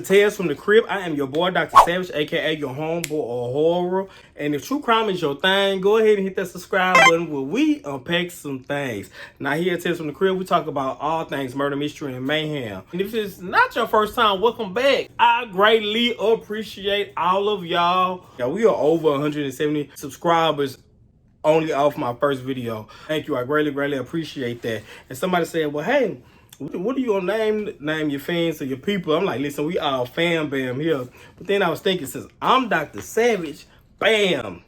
TALEZ from the crib. I am your boy, Dr.Sav, aka your homeboy or horror. And if true crime is your thing, go ahead and hit that subscribe button where we unpack some things. Now here at TALEZ from the crib, we talk about all things murder, mystery, and mayhem. And if it's not your first time, welcome back. I greatly appreciate all of y'all. Yeah, we are over 170 subscribers only off my first video. Thank you. I greatly appreciate that. And somebody said, well, hey, what are you gonna name your fans or your people? I'm like, listen, we all fam bam here. But then I was thinking, since I'm Dr. Savage, bam,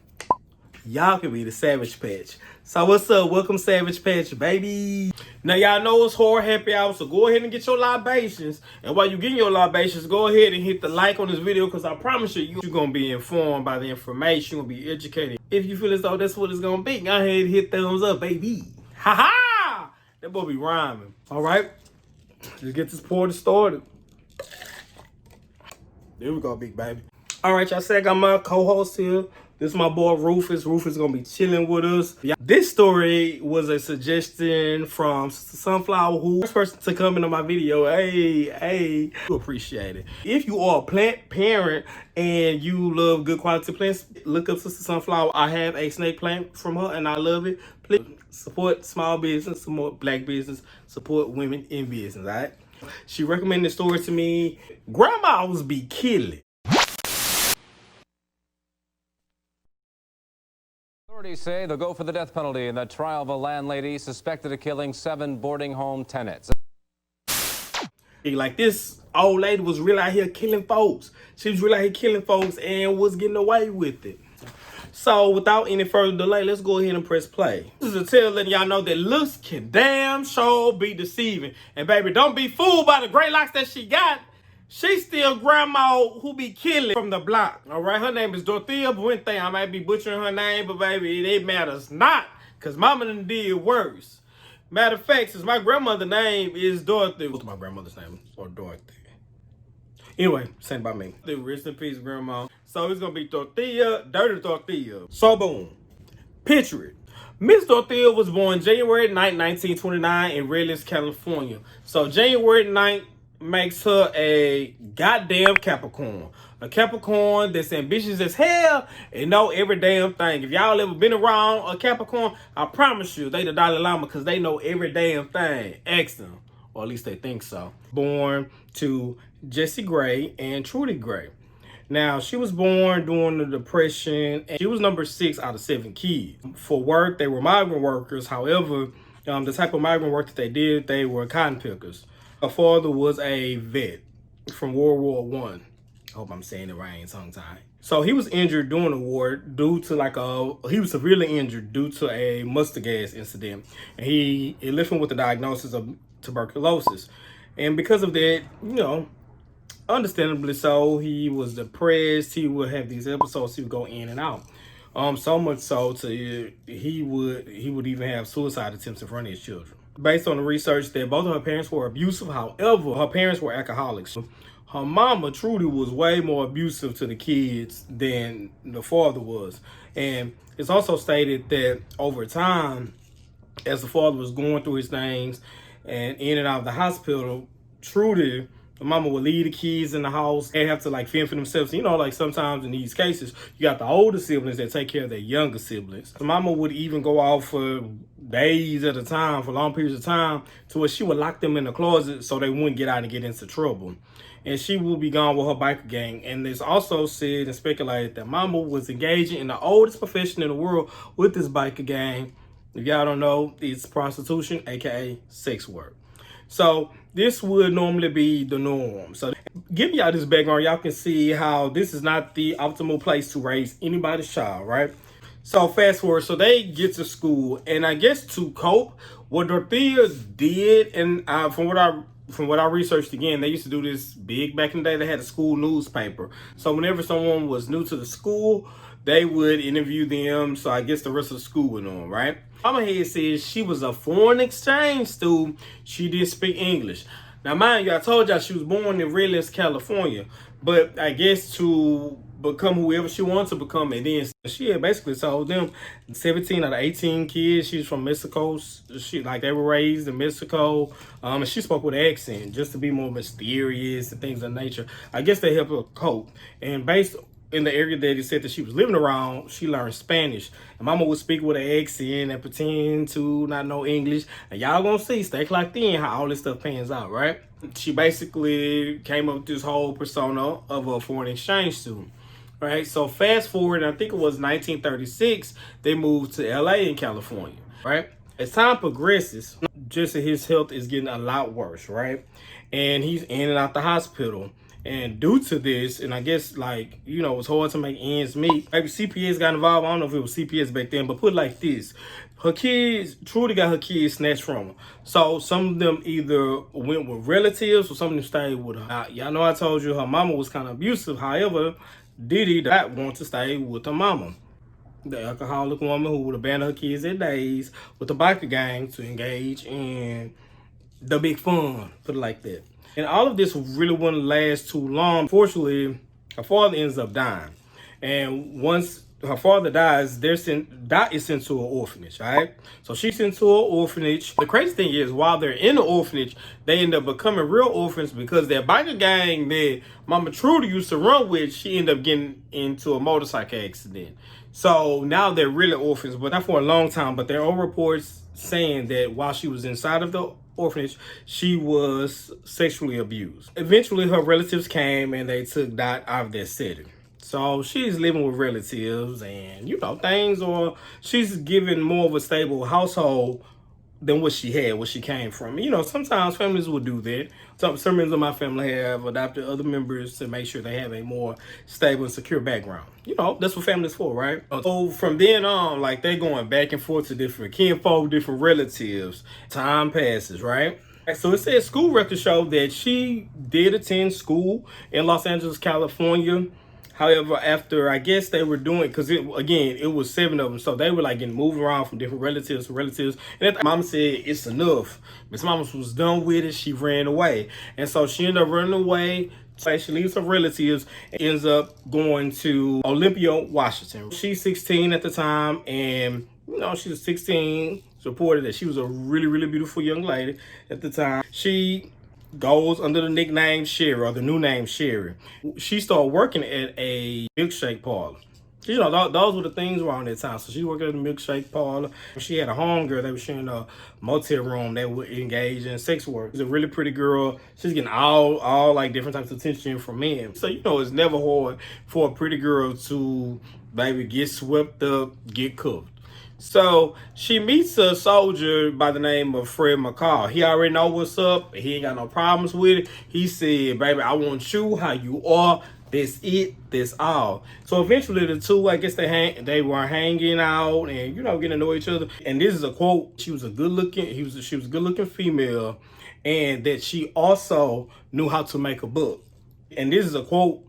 y'all can be the Savage Patch. So what's up? Welcome Savage Patch, baby. Now y'all know it's horror happy hour, so go ahead and get your libations. And while you're getting your libations, go ahead and hit the like on this video, because I promise you, you're gonna be informed by the information, you're gonna be educated. If you feel as though that's what it's gonna be, go ahead and hit thumbs up, baby. Ha ha! That boy be rhyming. All right, let's get this party started. There we go, big baby. All right, y'all, say I got my co-host here. This is my boy Rufus. Rufus gonna be chilling with us. This story was a suggestion from Sunflower, who first person to come into my video. Hey, appreciate it. If you are a plant parent and you love good quality plants, look up Sister Sunflower. I have a snake plant from her and I love it. Please support small business, support black business, support women in business, all right? She recommended the story to me. Grandmas be killing. Authorities say they'll go for the death penalty in the trial of a landlady suspected of killing 7 boarding home tenants. Like, this old lady was really out here killing folks. She was really out here killing folks and was getting away with it. So without any further delay, let's go ahead and press play. This is a tale letting y'all know that looks can damn sure be deceiving. And baby, don't be fooled by the great locks that she got. She's still grandma who be killing from the block. All right, her name is Dorothea Puente. I might be butchering her name, but baby, it matters not, because mama done did worse. Matter of fact, since my grandmother's name is Dorothy. What's my grandmother's name? Or Dorothy. Anyway, sent by me. Rest in peace, grandma. So it's gonna be Dorothea, Dirty Dorothea. So boom, picture it. Miss Dorothea was born January 9, 1929 in Redlands, California. So January 9th makes her a goddamn Capricorn. A Capricorn that's ambitious as hell and know every damn thing. If y'all ever been around a Capricorn, I promise you, they the Dalai Lama, because they know every damn thing. Ask them. Or at least they think so. Born to Jessie Gray and Trudy Gray. Now, she was born during the Depression, and she was number 6 out of 7 kids. For work, they were migrant workers. However, the type of migrant work that they did, they were cotton pickers. Her father was a vet from World War I. I hope I'm saying it right, tongue-tied. So he was injured during the war due to he was severely injured due to a mustard gas incident. And it left him with the diagnosis of tuberculosis. And because of that, understandably so, he was depressed. He would have these episodes. He would go in and out. So much so to he would even have suicide attempts in front of his children. Based on the research that both of her parents were abusive, however, her parents were alcoholics. Her mama, Trudy, was way more abusive to the kids than the father was. And it's also stated that over time, as the father was going through his things and in and out of the hospital, Trudy, the mama would leave the kids in the house and have to fend for themselves. Like sometimes in these cases, you got the older siblings that take care of their younger siblings. The mama would even go out for days at a time, for long periods of time, to where she would lock them in the closet so they wouldn't get out and get into trouble. And she would be gone with her biker gang. And it's also said and speculated that mama was engaging in the oldest profession in the world with this biker gang. If y'all don't know, it's prostitution, aka sex work. So this would normally be the norm. So give y'all this background, y'all can see how this is not the optimal place to raise anybody's child, right? So fast forward, so they get to school, and I guess to cope, what Dorothea did, and from what I researched again, they used to do this big back in the day. They had a school newspaper. So whenever someone was new to the school, they would interview them. So I guess the rest of the school would know, right? Mama head says she was a foreign exchange student. She did speak English. Now, mind you, I told y'all she was born in Redlands, California. But I guess to become whoever she wanted to become. And then she had basically told them 17 out of 18 kids, she's from Mexico. She, like, they were raised in Mexico. And she spoke with an accent just to be more mysterious and things of nature. I guess they helped her cope. And based in the area that he said that she was living around, she learned Spanish. And mama would speak with an accent and pretend to not know English. And y'all gonna see, stay clocked in, how all this stuff pans out, right? She basically came up with this whole persona of a foreign exchange student, right? So fast forward, I think it was 1936, they moved to LA in California, right? As time progresses, just his health is getting a lot worse, right? And he's in and out the hospital. And due to this, and I guess, like, you know, it's hard to make ends meet. Maybe CPS got involved. I don't know if it was CPS back then, but put it like this. Her kids, Trudy got her kids snatched from her. So some of them either went with relatives or some of them stayed with her. Now, y'all know I told you her mama was kind of abusive. However, Didi did not want to stay with her mama. The alcoholic woman who would abandon her kids at days with the biker gang to engage in the big fun, put it like that. And all of this really wouldn't last too long. Fortunately, her father ends up dying. And once her father dies, Dot is sent to an orphanage, all right? So she's sent to an orphanage. The crazy thing is, while they're in the orphanage, they end up becoming real orphans because that biker gang that Mama Trudy used to run with, she ended up getting into a motorcycle accident. So now they're really orphans, but not for a long time. But there are reports saying that while she was inside of the orphanage, she was sexually abused. Eventually, her relatives came and they took Dot out of that setting. So she's living with relatives and, you know, things, or she's given more of a stable household than what she had, what she came from. You know, sometimes families will do that. Some members of my family have adopted other members to make sure they have a more stable and secure background. You know, that's what family's for, right? So from then on, like, they're going back and forth to different kinfolk, different relatives. Time passes, right? So it says school records show that she did attend school in Los Angeles, California. However, after, I guess they were doing, because it was 7 of them, so they were like getting moved around from different relatives to relatives. And Mama said it's enough. Miss Mama was done with it. She ran away, and so she ended up running away. So she leaves her relatives and ends up going to Olympia, Washington. She's 16 at the time, and you know, she was 16. It's reported that she was a really, really beautiful young lady at the time. She goes under the nickname Sherry, or the new name Sherry. She started working at a milkshake parlor. You know, those were the things around that time. So she worked at a milkshake parlor. She had a homegirl that was sharing a motel room that would engage in sex work. She's a really pretty girl. She's getting all like different types of attention from men. So, you know, it's never hard for a pretty girl to maybe get swept up, get cooked. So she meets a soldier by the name of Fred McCall. He already know what's up. He ain't got no problems with it. He said, baby, I want you how you are. That's it. That's all. So eventually the two, I guess they were hanging out and, you know, getting to know each other. And this is a quote. She was a good looking female, and that she also knew how to make a book. And this is a quote.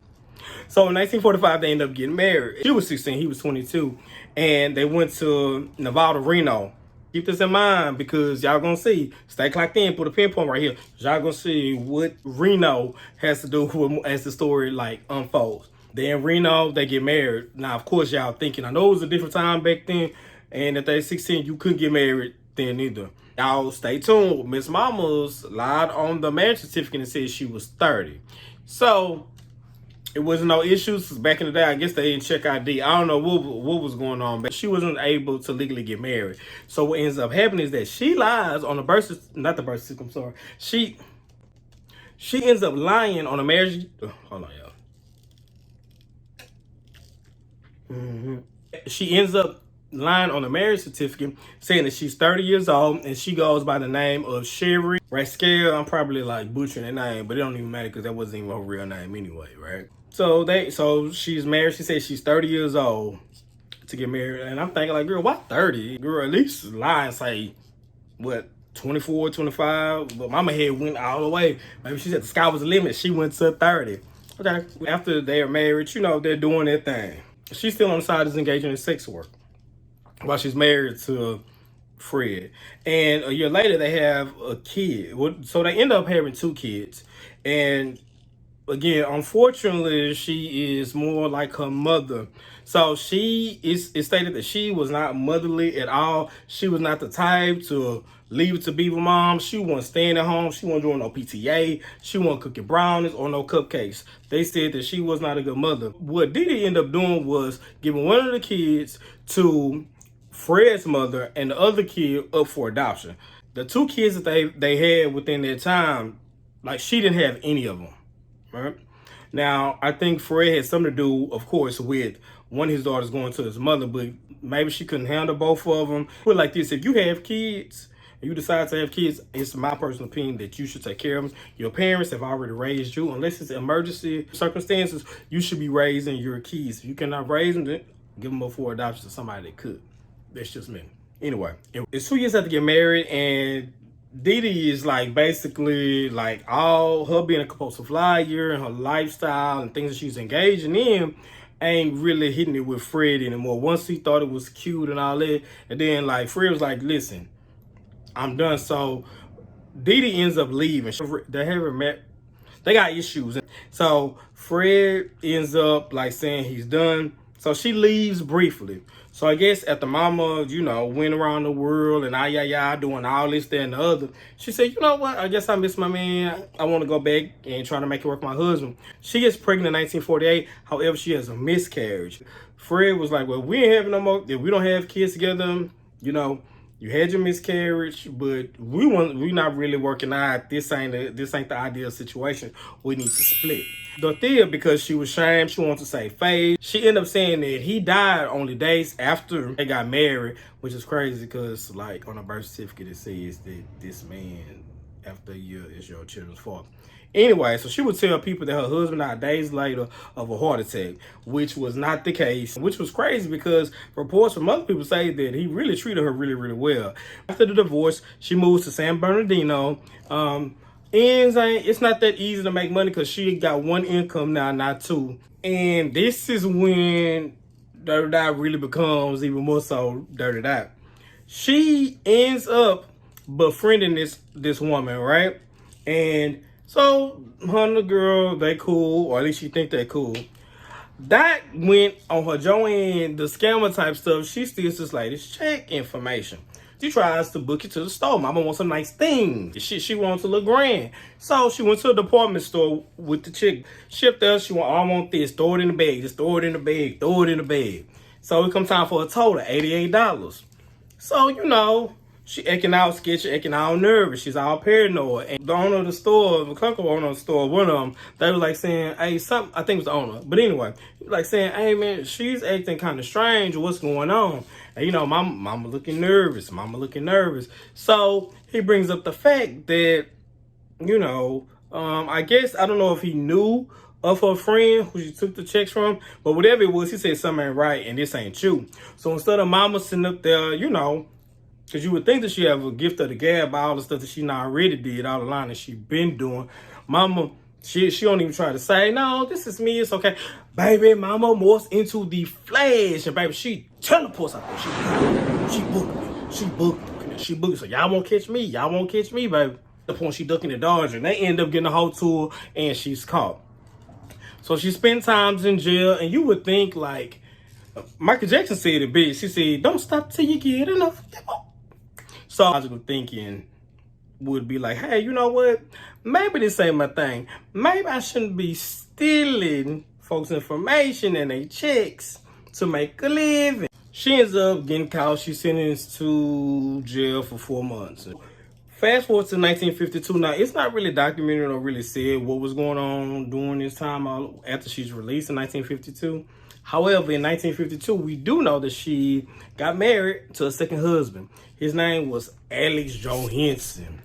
So in 1945, they ended up getting married. She was 16, he was 22. And they went to Nevada, Reno. Keep this in mind because y'all gonna see. Stay clocked in, put a pinpoint right here. Y'all gonna see what Reno has to do with as the story like unfolds. Then Reno, they get married. Now, of course, y'all thinking, I know it was a different time back then, and at they 16, you couldn't get married then either. Y'all stay tuned. Miss Mama's lied on the marriage certificate and said she was 30. So it wasn't no issues. Back in the day, I guess they didn't check ID. I don't know what was going on, but she wasn't able to legally get married. So what ends up happening is that she lies on the birth certificate, not the birth certificate, I'm sorry. She ends up lying on a marriage. Hold on, y'all. She ends up lying on a marriage certificate saying that she's 30 years old and she goes by the name of Sherry Rascal. I'm probably like butchering that name, but it don't even matter because that wasn't even her real name anyway, right? So she's married. She says she's 30 years old to get married. And I'm thinking like, girl, why 30? Girl, at least lie and say, what, 24, 25? But mama head went all the way. Maybe she said the sky was the limit. She went to 30. Okay. After they're married, you know, they're doing their thing. She's still on the side is engaging in sex work while she's married to Fred. And a year later, they have a kid. So they end up having 2 kids. And again, unfortunately, she is more like her mother. So it's stated that she was not motherly at all. She was not the type to leave it to be with mom. She wasn't staying at home. She wasn't doing no PTA. She wasn't cooking brownies or no cupcakes. They said that she was not a good mother. What Didi ended up doing was giving one of the kids to Fred's mother and the other kid up for adoption. The two kids that they had within their time, like, she didn't have any of them, right? Now, I think Fred had something to do, of course, with one of his daughters going to his mother, but maybe she couldn't handle both of them. Put it like this: if you have kids, and you decide to have kids, it's my personal opinion that you should take care of them. Your parents have already raised you. Unless it's emergency circumstances, you should be raising your kids. If you cannot raise them, then give them up for adoption to somebody that could. That's just me. Anyway, it's 2 years after get married, and Didi is like basically like all her being a compulsive liar and her lifestyle and things that she's engaging in ain't really hitting it with Fred anymore. Once he thought it was cute and all that, and then like Fred was like, listen, I'm done. So Didi ends up leaving. They haven't met. They got issues. So Fred ends up like saying he's done. So she leaves briefly. So I guess after mama, you know, went around the world and doing all this, that, and the other, she said, you know what? I guess I miss my man. I want to go back and try to make it work with my husband. She gets pregnant in 1948. However, she has a miscarriage. Fred was like, well, we ain't having no more. If we don't have kids together, you know, you had your miscarriage, but we not really working out. This ain't the ideal situation. We need to split. Dorothea, because she was ashamed, she wanted to save face. She ended up saying that he died only days after they got married, which is crazy because, like, on a birth certificate it says that this man, after a year, is your children's father. Anyway, so she would tell people that her husband died days later of a heart attack, which was not the case, which was crazy because reports from other people say that he really treated her really, really well. After the divorce, she moves to San Bernardino. And it's not that easy to make money because she got one income now, not two. And this is when Dirty Dot really becomes even more so Dirty Dot. She ends up befriending this woman, right? And so her and the girl, they cool, or at least she think they cool. That went on her Joanne, the scammer type stuff. She steals this lady's check information. She tries to book it to the store. Mama wants some nice things. She wants to look grand. So she went to a department store with the chick. Shipped there, I want this, throw it in the bag, just throw it in the bag, throw it in the bag. So it comes time for a total, $88. So, you know, she acting out sketchy, acting all nervous. She's all paranoid. And the owner of the store, the couple owner of the store, one of them, they were like saying, hey, something, I think it was the owner. But anyway, like saying, hey, man, she's acting kind of strange. What's going on? And, you know, mama looking nervous. Mama looking nervous. So he brings up the fact that, you know, I guess, I don't know if he knew of her friend who she took the checks from, but whatever it was, he said something ain't right and this ain't you. So instead of mama sitting up there, you know, because you would think that she have a gift of the gab by all the stuff that she not already did, all the line that she been doing. Mama, she don't even try to say, no, this is me, it's okay. Baby, mama morphs into the flash. And baby, she teleports out there. She booked me. So y'all won't catch me, baby. The point she ducking and dodging. And they end up getting a whole tour and she's caught. So she spent times in jail, and you would think, like, Michael Jackson said it big. She said, don't stop till you get enough. So logical thinking would be like, hey, you know what? Maybe this ain't my thing. Maybe I shouldn't be stealing folks' information and their checks to make a living. She ends up getting caught. She's sentenced to jail for 4 months. Fast forward to 1952. Now, it's not really documented or really said what was going on during this time after she's released in 1952. However, in 1952, we do know that she got married to a second husband. His name was Alex Johansson.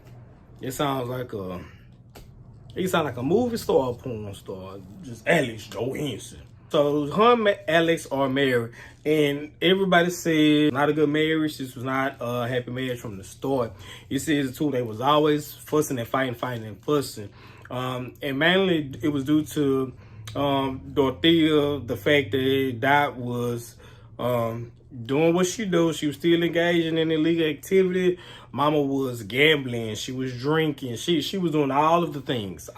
It sounds like a movie star or porn star. Just Alex Johansson. So her and Alex are married, and everybody said not a good marriage. This was not a happy marriage from the start. It says the two, they was always fussing and fighting and fussing. And mainly it was due to Dorothea, the fact that Dot was doing what she do. She was still engaging in illegal activity. Mama was gambling. She was drinking. She was doing all of the things.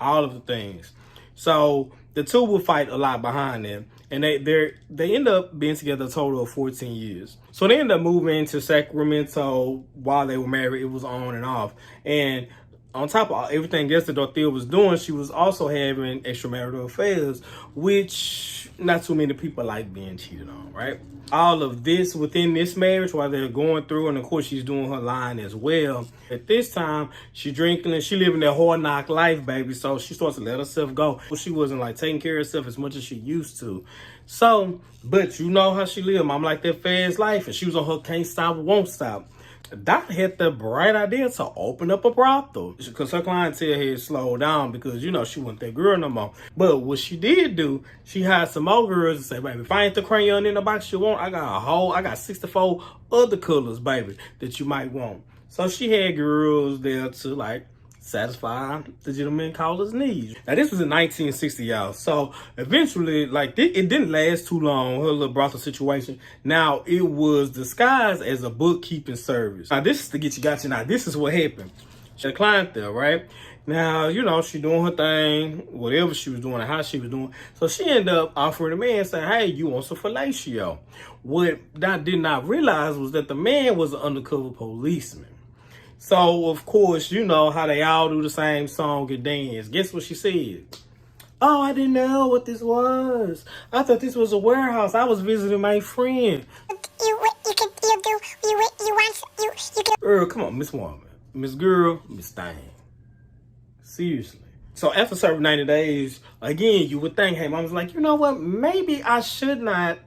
So the two would fight a lot behind them. And they end up being together a total of 14 years. So they end up moving to Sacramento while they were married. It was on and off. And on top of everything else that Dorothea was doing, she was also having extramarital affairs, which not too many people like being cheated on, right? All of this within this marriage while they're going through, and of course she's doing her line as well. At this time, she drinking and she living that hard knock life, baby. So she starts to let herself go. She wasn't like taking care of herself as much as she used to. So, but you know how she lived. Mom like that fast life, and she was on her can't stop, won't stop. Doc had the bright idea to open up a brothel because her clientele had slowed down because, you know, she wasn't that girl no more. But what she did do, she hired some more girls and said, baby, if I ain't the crayon in the box you want, I got 64 other colors, baby, that you might want. So she had girls there to, like, satisfy the gentleman caller's needs. Now, this was in 1960, y'all. So, eventually, like, it didn't last too long, her little brothel situation. Now, it was disguised as a bookkeeping service. Now, this is to get you got you. Now, this is what happened. She had a client there, right? Now, you know, she doing her thing, whatever she was doing and how she was doing. So, she ended up offering the man, saying, hey, you want some fellatio? What I did not realize was that the man was an undercover policeman. So, of course, you know how they all do the same song and dance. Guess what she said? Oh, I didn't know what this was. I thought this was a warehouse. I was visiting my friend. Girl, come on, Miss Woman. Miss Girl, Miss Thing. Seriously. So, after serving 90 days, again, you would think, hey, Mom's like, you know what? Maybe I should not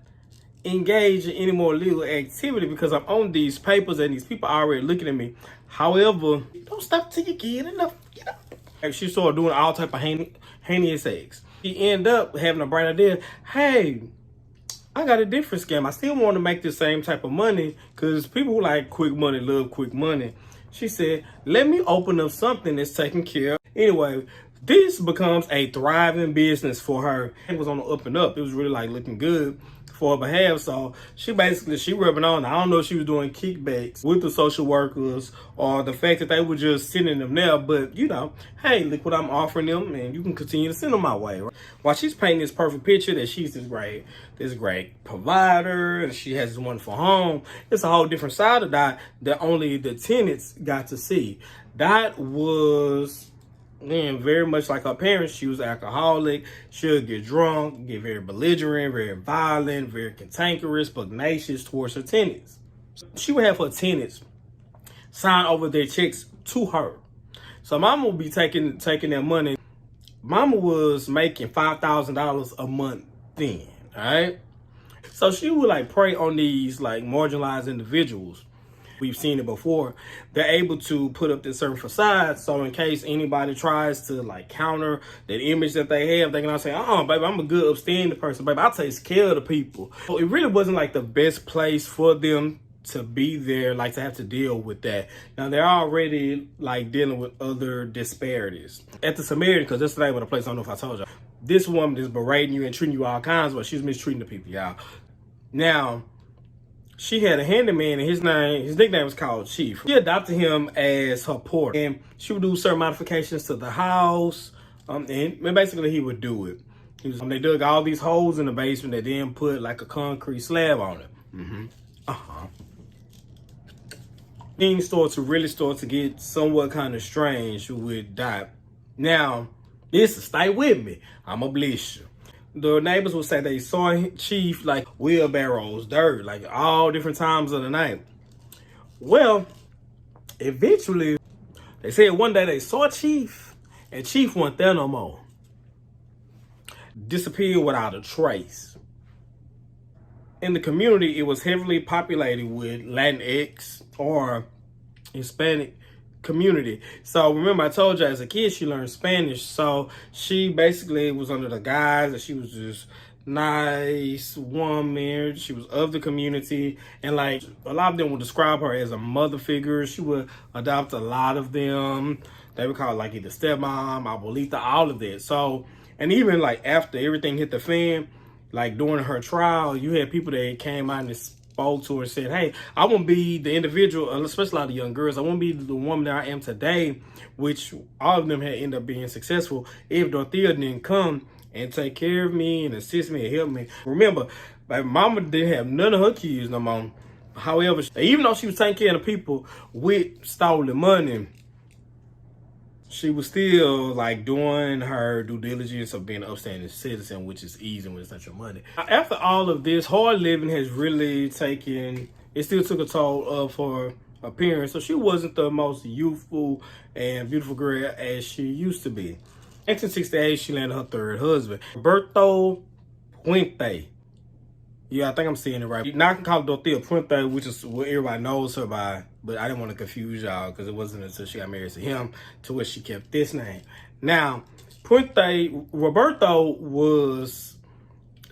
engage in any more legal activity because I'm on these papers and these people are already looking at me. However, don't stop till you get enough, you know. She started doing all type of heinous acts. She ended up having a bright idea. Hey, I got a different scam. I still want to make the same type of money because people who like quick money love quick money. She said, let me open up something that's taken care of. Anyway, this becomes a thriving business for her. It was on the up and up. It was really like looking good for her behalf. So she rubbing on. I don't know if she was doing kickbacks with the social workers or the fact that they were just sending them there, but you know, hey, look what I'm offering them and you can continue to send them my way. Right? While she's painting this perfect picture that she's this great provider and she has this wonderful home, it's a whole different side of Dot that only the tenants got to see. Dot was very much like her parents. She was alcoholic. She'll get drunk, get very belligerent, very violent, very cantankerous, pugnacious towards her tenants. She would have her tenants sign over their checks to her. So Mama would be taking their money. Mama was making $5,000 a month then, all right? So she would like prey on these like marginalized individuals. We've seen it before. They're able to put up this certain facade, so in case anybody tries to like counter that image that they have, they can all say, baby, I'm a good upstanding person, baby, I take care of the people. So it really wasn't like the best place for them to be there, like to have to deal with that. Now they're already like dealing with other disparities. At the Samaritan, because that's the name of the place, I don't know if I told you. This woman is berating you and treating you all kinds, but she's mistreating the people, y'all. Now, she had a handyman, and his nickname was called Chief. She adopted him as her porter, and she would do certain modifications to the house, and basically he would do it. They dug all these holes in the basement, and then put like a concrete slab on it. Things start to get somewhat kind of strange with Dot. Now, stay with me. I'ma bless you. The neighbors would say they saw Chief like wheelbarrows, dirt, like all different times of the night. Well, eventually, they said one day they saw Chief, and Chief wasn't there no more. Disappeared without a trace. In the community, it was heavily populated with Latinx or Hispanic community. So remember, I told you as a kid she learned Spanish, so she basically was under the guise that she was just nice woman. She was of the community, and like a lot of them would describe her as a mother figure. She would adopt a lot of them. They would call it like either stepmom, abuelita, all of that. So, and even like after everything hit the fan, like during her trial, you had people that came out and spoke to her and said, hey, I want to be the individual, especially a lot of young girls, I want to be the woman that I am today, which all of them had ended up being successful if Dorothea didn't come and take care of me and assist me and help me. Remember, my mama didn't have none of her kids no more. However, even though she was taking care of the people with stolen money, she was still like doing her due diligence of being an upstanding citizen, which is easy when it's not your money. After all of this, hard living has really it still took a toll of her appearance. So she wasn't the most youthful and beautiful girl as she used to be. In 1968, she landed her third husband, Dorothea Puente. Yeah, I think I'm saying it right. Now I can call it Dorothea Puente, which is what everybody knows her by, but I didn't want to confuse y'all because it wasn't until she got married to him to where she kept this name. Now, Roberto was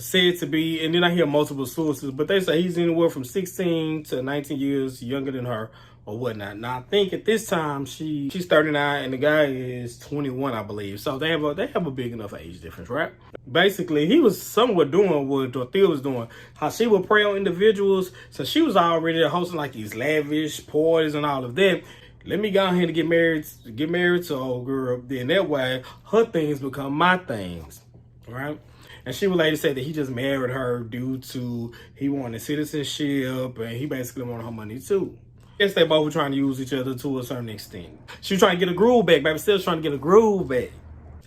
said to be, and then I hear multiple sources, but they say he's anywhere from 16 to 19 years younger than her or whatnot. Now, I think at this time, she's 39 and the guy is 21, I believe. So they have a big enough age difference, right? Basically, he was somewhat doing what Dorothea was doing. How she would prey on individuals. So she was already hosting like these lavish parties and all of that. Let me go ahead and get married to old girl. Then that way, her things become my things, right? And she would later say that he just married her due to he wanted citizenship and he basically wanted her money too. I guess they both were trying to use each other to a certain extent. She was trying to get a groove back, baby. Still trying to get a groove back.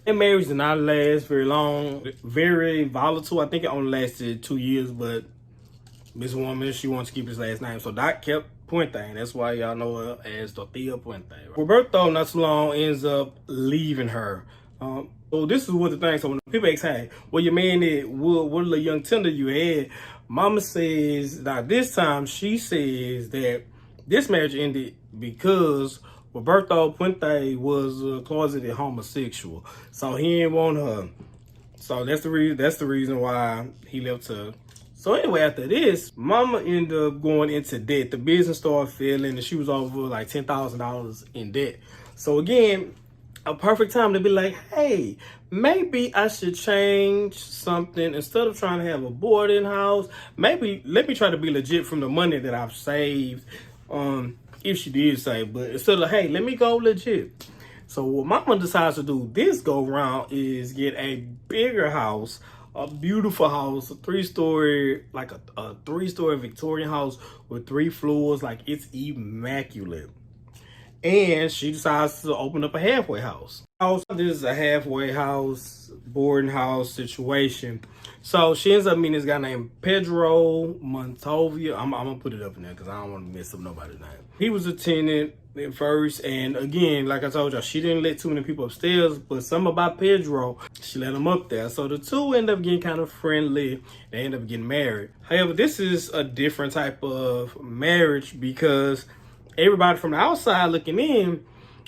Their marriage did not last very long. Very volatile. I think it only lasted 2 years, but this woman, she wants to keep his last name. So Doc kept Puente, and that's why y'all know her as Dorothea Puente. Roberto, not too long, ends up leaving her. So this is what the thing. So when people ask, hey, well, your man did, what little young tender you had? Mama says, now this time she says that this marriage ended because Roberto Puente was a closeted homosexual. So he didn't want her. So that's the reason why he left her. So anyway, after this, Mama ended up going into debt. The business started failing and she was over like $10,000 in debt. So again, a perfect time to be like, hey, maybe I should change something. Instead of trying to have a boarding house, maybe let me try to be legit from the money that I've saved. If she did save, but instead of, hey, let me go legit. So what Mama decides to do this go round is get a bigger house, a beautiful house, a three-story Victorian house with 3 floors. Like, it's immaculate. And she decides to open up a halfway house. This is a halfway house, boarding house situation. So she ends up meeting this guy named Pedro Montovia. I'm gonna put it up in there because I don't want to mess up nobody's name. He was a tenant at first, and again, like I told y'all, she didn't let too many people upstairs, but something about Pedro, she let him up there. So the two end up getting kind of friendly. They end up getting married. However, this is a different type of marriage because everybody from the outside looking in,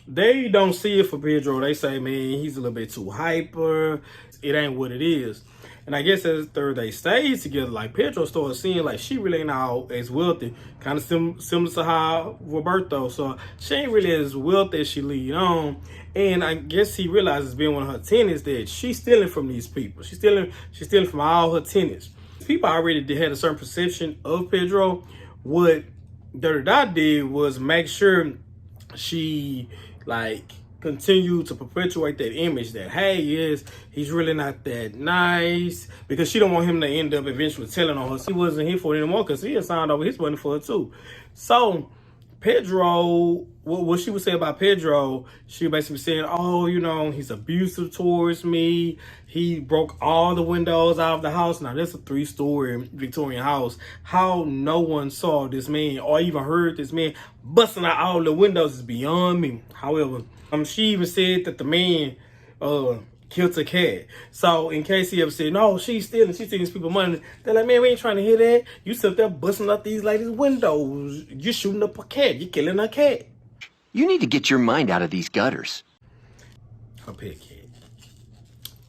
they don't see it for Pedro. They say, man, he's a little bit too hyper. It ain't what it is. And I guess after they stayed together, like Pedro started seeing like she really ain't all as wealthy, kind of similar to how Roberto. So she ain't really as wealthy as she lead on. And I guess he realizes being one of her tenants that she's stealing from these people. She's stealing from all her tenants. People already had a certain perception of Pedro. What Dorothea did was make sure she like continue to perpetuate that image that, hey, yes, he's really not that nice, because she don't want him to end up eventually telling on her he wasn't here for it anymore because he had signed over his money for her too. So Pedro, what she would say about Pedro, she basically saying, oh, you know, he's abusive towards me. He broke all the windows out of the house. Now, that's a 3-story Victorian house. How no one saw this man or even heard this man busting out all the windows is beyond me. However, she even said that the man killed a cat. So in case he ever said, no, she's stealing people money, they're like, man, we ain't trying to hear that. You sit there busting up these ladies' windows. You're shooting up a cat. You're killing a cat. You need to get your mind out of these gutters. A pet cat.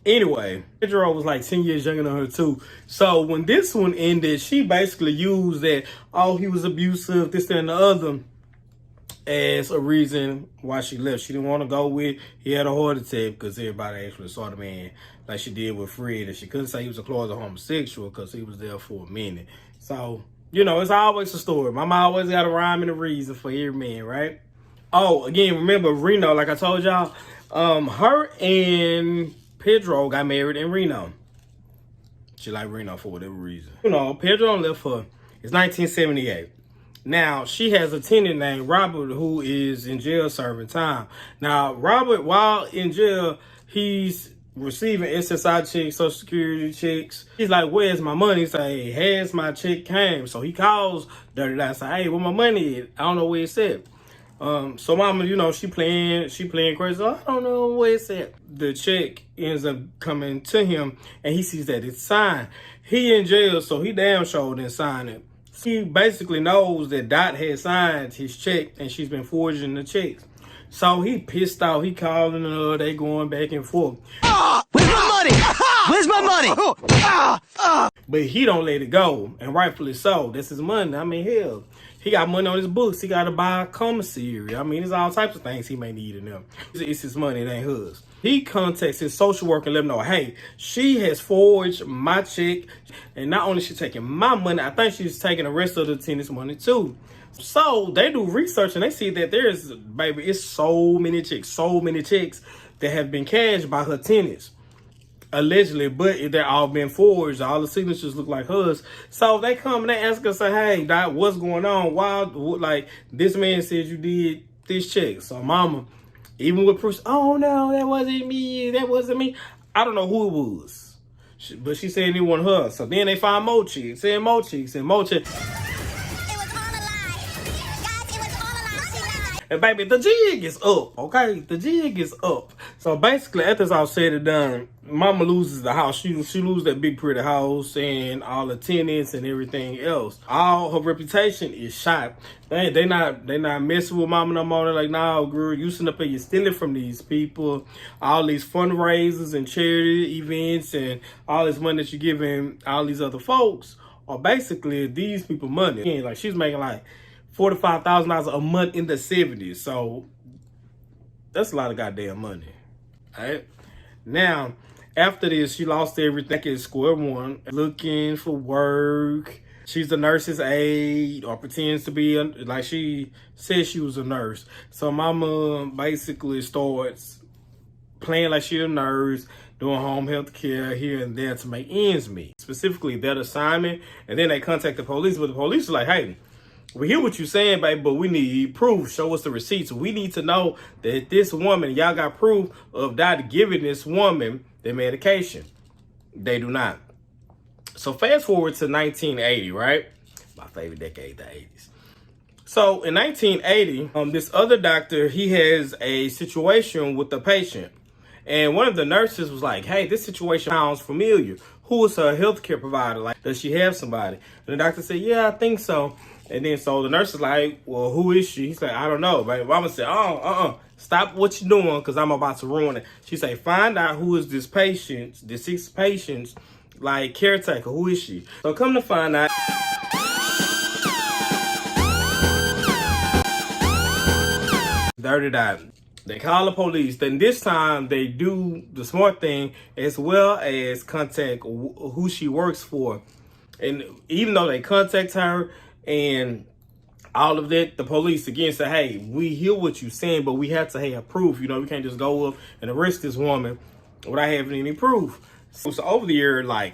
Anyway, Pedro was like 10 years younger than her too. So when this one ended, she basically used that, oh, he was abusive, this, that, and the other, as a reason why she left. She didn't want to go with, he had a heart attack, because everybody actually saw the man like she did with Fred, and she couldn't say he was a closet homosexual because he was there for a minute. So You know, it's always a story. Mama always got a rhyme and a reason for every man, right? Oh, again, remember Reno, like I told y'all, her and Pedro got married in Reno. She liked Reno for whatever reason. You know, Pedro left her. It's 1978. Now, she has a tenant named Robert who is in jail serving time. Now, Robert, while in jail, he's receiving SSI checks, Social Security checks. He's like, where's my money? He's like, hey, has my check came? So he calls Dirty Dot and say, hey, where my money is? I don't know where it's at. So mama, you know, she playing crazy. I don't know where it's at. The check ends up coming to him and he sees that it's signed. He in jail, so he damn sure didn't sign it. He basically knows that Dot had signed his check and she's been forging the checks. So he pissed off. He calling her. They going back and forth. Where's my money? Where's my money? But he don't let it go, and rightfully so. That's his money. I mean, hell, he got money on his books. He got to buy a commissary. I mean, there's all types of things he may need in them. It's his money. It ain't hers. He contacts his social worker and let him know, hey, she has forged my check, and not only is she taking my money, I think she's taking the rest of the tenant's money too. So they do research and they see that there's, baby, it's so many checks that have been cashed by her tenants. Allegedly, but they're all been forged. All the signatures look like hers. So they come and they ask us, say, hey, Doc, what's going on? Why, like, this man said you did this check. So mama, even with proof, oh no, that wasn't me. That wasn't me. I don't know who it was. But she said it wasn't her. So then they find more chicks and more chicks and more chicks. And baby, the jig is up, okay? The jig is up. So basically, after it's all said and done, mama loses the house. She loses that big pretty house and all the tenants and everything else. All her reputation is shot. They not messing with mama no more. They're like, nah, girl, you sitting up here, you're stealing from these people. All these fundraisers and charity events and all this money that you're giving all these other folks are basically these people money. Again, like she's making like $45,000 a month in the 70s. So that's a lot of goddamn money. All right. Now, after this, she lost everything at square one, looking for work. She's a nurse's aide or pretends to be, like she said she was a nurse. So mama basically starts playing like she's a nurse, doing home health care here and there to make ends meet. Specifically, that assignment. And then they contact the police, but the police is like, hey, we hear what you're saying, baby, but we need proof. Show us the receipts. We need to know that this woman, y'all got proof of Dot giving this woman the medication. They do not. So fast forward to 1980, right? My favorite decade, the 80s. So in 1980, this other doctor, he has a situation with the patient. And one of the nurses was like, hey, this situation sounds familiar. Who is her healthcare provider? Like, does she have somebody? And the doctor said, yeah, I think so. And then so the nurse is like, well, who is she? He's like, I don't know. But mama said, stop what you're doing because I'm about to ruin it. She said, find out who is this patient, the 6 patients, like caretaker. Who is she? So come to find out. Dirty Dot. They call the police. Then this time they do the smart thing as well as contact who she works for. And even though they contact her, and all of that, the police again say, hey, we hear what you're saying, but we have to have proof. You know, we can't just go up and arrest this woman without having any proof. So over the year, like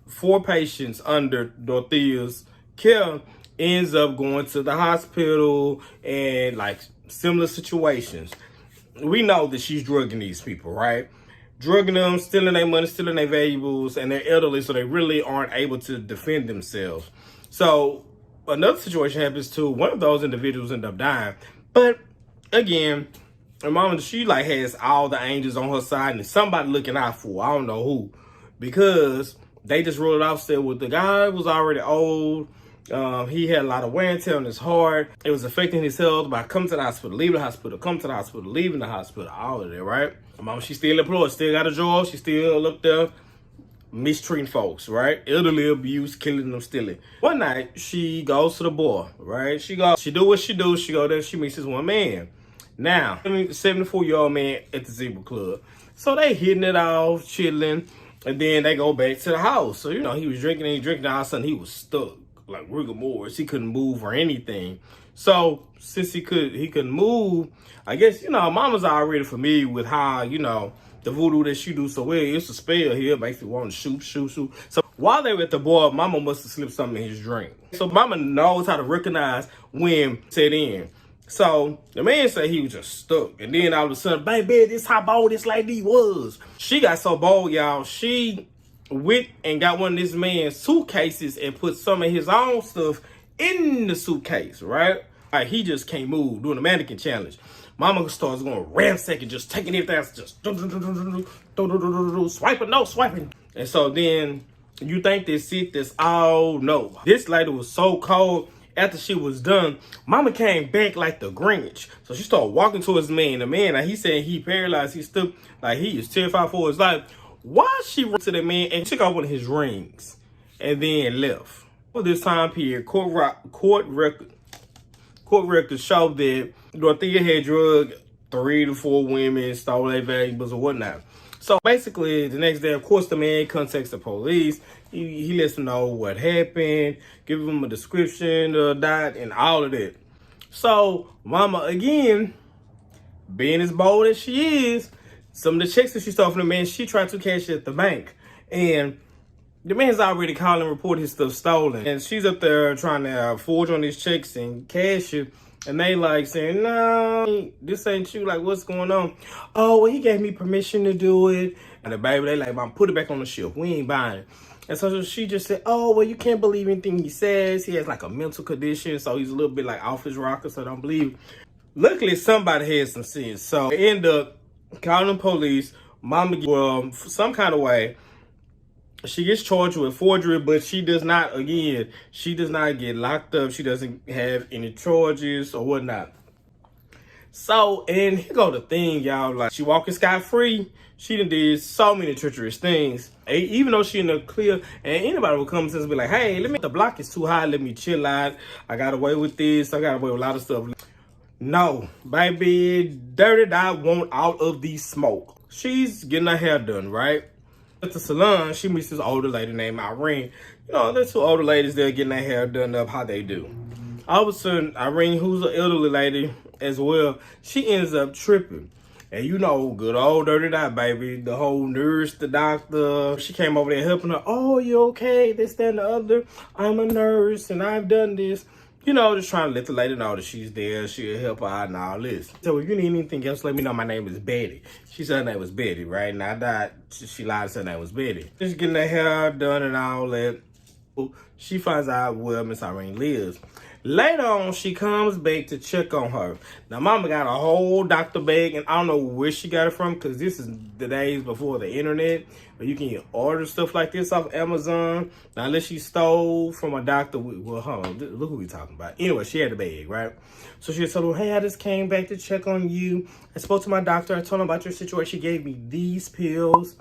4 patients under Dorothea's care ends up going to the hospital and like similar situations. We know that she's drugging these people, right? Drugging them, stealing their money, stealing their valuables, and they're elderly, so they really aren't able to defend themselves. So another situation happens too. One of those individuals end up dying. But again, her mama, she like has all the angels on her side and somebody looking out for her. I don't know who. Because they just ruled it off, said, well, the guy was already old. He had a lot of wear and tear on his heart. It was affecting his health by coming to the hospital, leaving the hospital, come to the hospital, leaving the hospital, all of that, right? Her mama, she's still employed, still got a job. She's still up there mistreating folks, right? Elderly abuse, killing them, stealing. One night, she goes to the bar, right? She do what she do. She go there, she meets this one man. Now, 74-year-old man at the Zebra Club. So they hitting it off, chilling, and then they go back to the house. So, you know, he was drinking and drinking, all of a sudden he was stuck. like rigor mortis. He couldn't move or anything. So since he couldn't move, I guess, you know, mama's already familiar with how, you know, the voodoo that she do so well. It's a spell here, basically wanting to shoot. So while they were at the bar, mama must have slipped something in his drink. So mama knows how to recognize when set in. So the man said he was just stuck. And then all of a sudden, baby, this how bold this lady was. She got so bold, y'all. She went and got one of this man's suitcases and put some of his own stuff in the suitcase, right? Like, he just can't move, doing the mannequin challenge. Mama starts going ransacking, just taking everything, just swiping. And so then you think that's it, that's all, no. This lady was so cold. After she was done, mama came back like the Grinch. So she started walking towards the man. The man, like, he said he paralyzed, he stood, like he is terrified for his life. Why she went to the man and took out one of his rings and then left? For this time period, court records show that Dorothea had drugged 3 to 4 women, stole their valuables or whatnot. So basically, the next day, of course, the man contacts the police. He lets them know what happened, give them a description of that, and all of that. So mama, again, being as bold as she is, some of the checks that she stole from the man, she tried to cash it at the bank. And the man's already called and reported his stuff stolen. And she's up there trying to forge on these checks and cash it. And they like saying, no, this ain't you. Like, what's going on? Oh, well, he gave me permission to do it. And the baby, they like, Mom, put it back on the shelf. We ain't buying it. And so she just said, oh, well, you can't believe anything he says. He has like a mental condition. So he's a little bit like off his rocker. So don't believe it. Luckily, somebody had some sense. So they end up calling the police. Mama, well, some kind of way, she gets charged with forgery, but she does not, again, she does not get locked up. She doesn't have any charges or whatnot. So, and here go the thing, y'all. Like, she walking scot-free. She done did so many treacherous things. Even though she in the clear, and anybody will come to us and be like, hey, the block is too high. Let me chill out. I got away with this. I got away with a lot of stuff. No, baby, Dirty Dot want out of the smoke. She's getting her hair done, right? At the salon, she meets this older lady named Irene. You know, there's 2 older ladies there getting their hair done up how they do. All of a sudden, Irene, who's an elderly lady as well, she ends up tripping. And you know, good old Dirty Dot, baby. The whole nurse, the doctor, she came over there helping her. Oh, you okay? This, that, and the other. I'm a nurse and I've done this. You know, just trying to let the lady know that she's there. She'll help her out and all this. So if you need anything else, let me know. My name is Betty. She said her name was Betty, right? Now that she lied and said her name was Betty. Just getting her hair done and all that. She finds out where Miss Irene lives. Later on, she comes back to check on her. Now, mama got a whole doctor bag, and I don't know where she got it from, because this is the days before the internet, where you can order stuff like this off Amazon. Now, unless she stole from a doctor, well, hold on, look who we talking about. Anyway, she had the bag, right? So she told her, hey, I just came back to check on you. I spoke to my doctor. I told him about your situation. She gave me these pills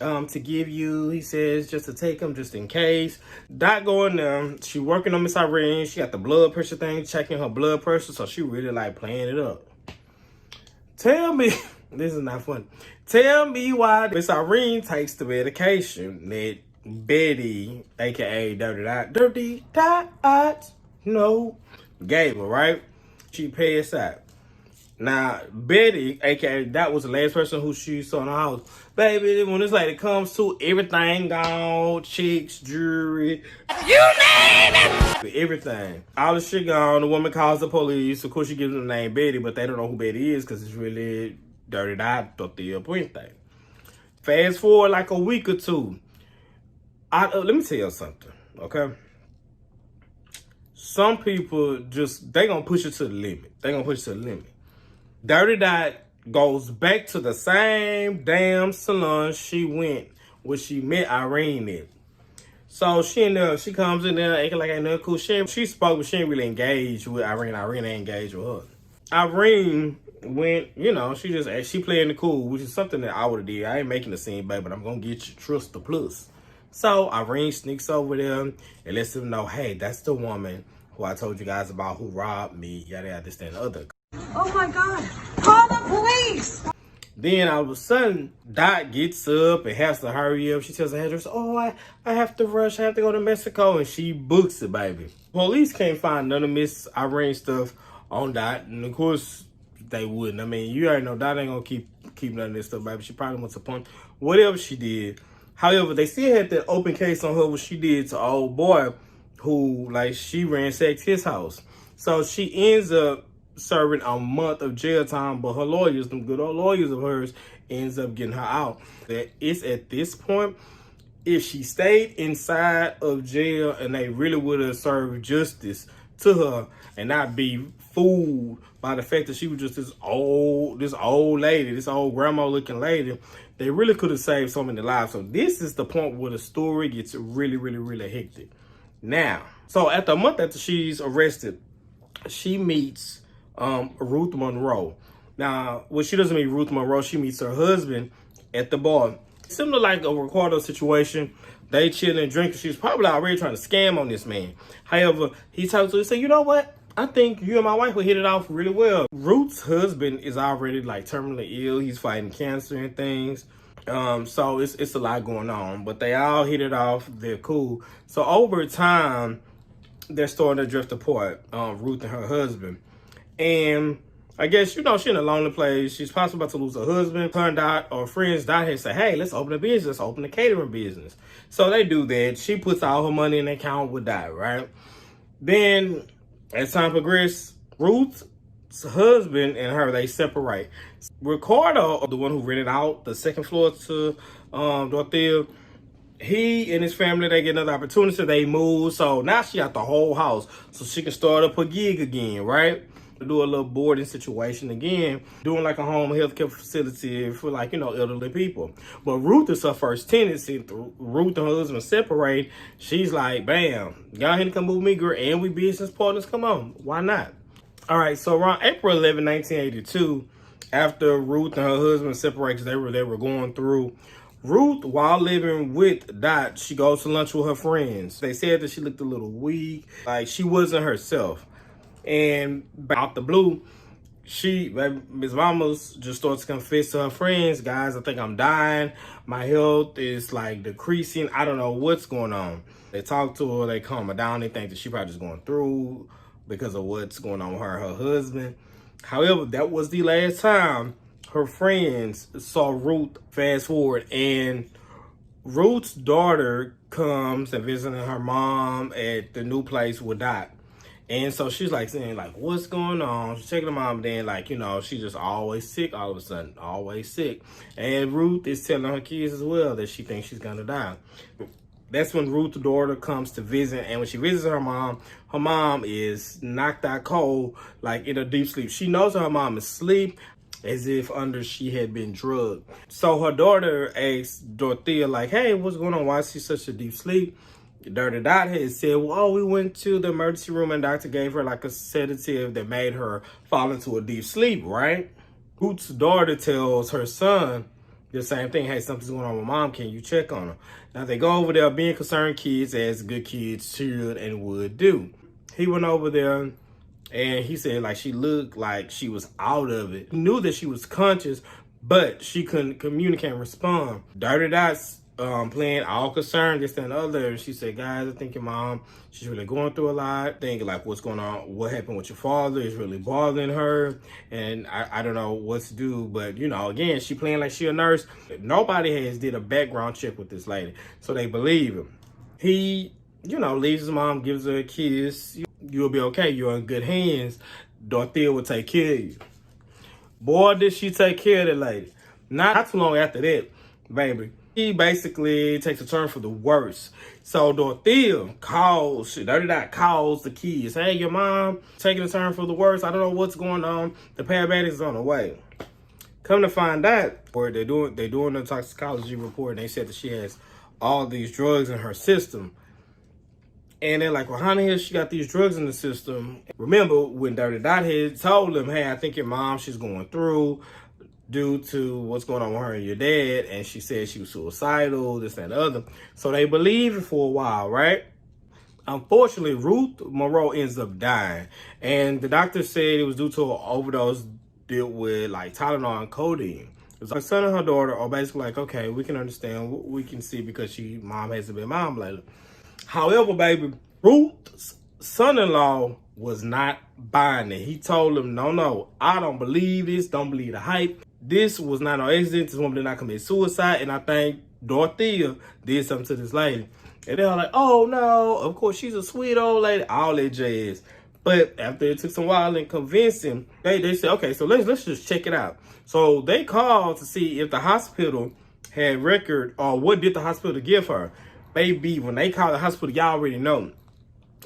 to give you. He says just to take them just in case. Doc going there. She working on Miss Irene. She got the blood pressure thing, checking her blood pressure. So she really like playing it up. Tell me, this is not funny. Tell me why Miss Irene takes the medication that Betty, aka Dirty Dot, no, gave her, right? She passed out. Now, Betty, aka that was the last person who she saw in the house. Baby, when this lady comes to, everything gone, chicks, jewelry. You name it! Everything. All the shit gone. The woman calls the police. Of course, she gives them the name Betty, but they don't know who Betty is because it's really Dirty Dot, Dorothea Puente. Fast forward like a week or two. Let me tell you something, okay? Some people just, they gonna push it to the limit. They gonna push it to the limit. Dirty Dot goes back to the same damn salon she went when she met Irene in. So she comes in there acting like ain't nothing cool. She spoke, but she ain't really engaged with Irene. Irene ain't engaged with her. Irene went, you know, she playing the cool, which is something that I would have did. I ain't making the scene, baby, but I'm gonna get you trust the plus. So Irene sneaks over there and lets them know, hey, that's the woman who I told you guys about who robbed me, yada yada, this, that, and the other. Oh my God, call the police! Then all of a sudden, Dot gets up and has to hurry up. She tells the hairdresser, oh, I have to rush. I have to go to Mexico. And she books it, baby. Police can't find none of Miss Irene stuff on Dot. And, of course, they wouldn't. I mean, you already know Dot ain't going to keep none of this stuff, baby. She probably wants to punch whatever she did. However, they still had that open case on her what she did to old boy who, like, she ransacked his house. So she ends up serving a month of jail time, but her lawyers, them good old lawyers of hers, ends up getting her out. That it's at this point, if she stayed inside of jail and they really would have served justice to her and not be fooled by the fact that she was just this old lady, this old grandma looking lady, they really could have saved so many lives. So this is the point where the story gets really, really, really hectic. Now, so after a month after she's arrested, she meets Ruth Monroe. Now, well, she doesn't meet Ruth Monroe. She meets her husband at the bar. Similar like a Ricardo situation. They chill and drink. She's probably already trying to scam on this man. However, he talks to her and said, you know what? I think you and my wife will hit it off really well. Ruth's husband is already like terminally ill. He's fighting cancer and things. So it's a lot going on. But they all hit it off. They're cool. So over time, they're starting to drift apart, Ruth and her husband. And I guess, you know, she's in a lonely place. She's possibly about to lose her husband. Turned out, or friends died and say, hey, let's open a business. Let's open a catering business. So they do that. She puts all her money in the account with Dot, right? Then, as time progresses, Ruth's husband and her, they separate. Ricardo, the one who rented out the second floor to Dorothea, he and his family, they get another opportunity. They move. So now she got the whole house. So she can start up her gig again, right? To do a little boarding situation again, doing like a home health care facility for, like, you know, elderly people. But Ruth is her first tenant. See, Ruth and her husband separate. She's like, bam, y'all here to come move me, girl, and we business partners. Come on, why not? All right, so around April 11, 1982, after Ruth and her husband separated, they were going through. Ruth, while living with Dot, she goes to lunch with her friends. They said that she looked a little weak, like she wasn't herself. And out the blue, Ms. Mamas just starts to confess to her friends, guys, I think I'm dying. My health is like decreasing. I don't know what's going on. They talk to her, they calm her down. They think that she probably just going through because of what's going on with her and her husband. However, that was the last time her friends saw Ruth. Fast forward, and Ruth's daughter comes and visiting her mom at the new place with Dot. And so she's like saying, like, what's going on? She's checking her mom, then, like, you know, she's just always sick all of a sudden, always sick. And Ruth is telling her kids as well that she thinks she's gonna die. That's when Ruth's daughter comes to visit, and when she visits her mom is knocked out cold, like in a deep sleep. She knows her mom is asleep, as if she had been drugged. So her daughter asks Dorothea, like, hey, what's going on? Why is she such a deep sleep? Dirty Dot had said, well, we went to the emergency room and doctor gave her like a sedative that made her fall into a deep sleep, right? Ruth's daughter tells her son the same thing. Hey, something's going on with mom. Can you check on her? Now they go over there being concerned kids, as good kids should and would do. He went over there and he said, like, she looked like she was out of it. He knew that she was conscious, but she couldn't communicate and respond. Dirty Dot's playing all concerned, this, that, and the other. And she said, guys, I think your mom, she's really going through a lot. Thinking like, what's going on? What happened with your father is really bothering her. And I don't know what to do. But, you know, again, she playing like she a nurse. Nobody has did a background check with this lady. So they believe him. He, you know, leaves his mom, gives her a kiss. You'll be okay. You're in good hands. Dorothea will take care of you. Boy, did she take care of the lady. Not too long after that, baby, he basically takes a turn for the worse. So Dorothea calls the kids. Hey, your mom taking a turn for the worse. I don't know what's going on. The paramedics is on the way. Come to find out, or they're doing the toxicology report, and they said that she has all these drugs in her system. And they're like, well, how the hell she got these drugs in the system? Remember when Dirty Dot had told them, hey, I think your mom, she's going through due to what's going on with her and your dad. And she said she was suicidal, this, that, and the other. So they believed it for a while, right? Unfortunately, Ruth Monroe ends up dying. And the doctor said it was due to an overdose dealt with like Tylenol and codeine. Her son and her daughter are basically like, okay, we can understand, we can see because mom hasn't been mom lately. However, baby, Ruth's son-in-law was not buying it. He told him, no, I don't believe this, don't believe the hype. This was not an accident. This woman did not commit suicide, and I think Dorothea did something to this lady. And they're like, oh no, of course she's a sweet old lady, all that jazz. But after it took some while and convincing, they said, okay, so let's just check it out. So they called to see if the hospital had record or what did the hospital give her. Baby, when they called the hospital, y'all already know.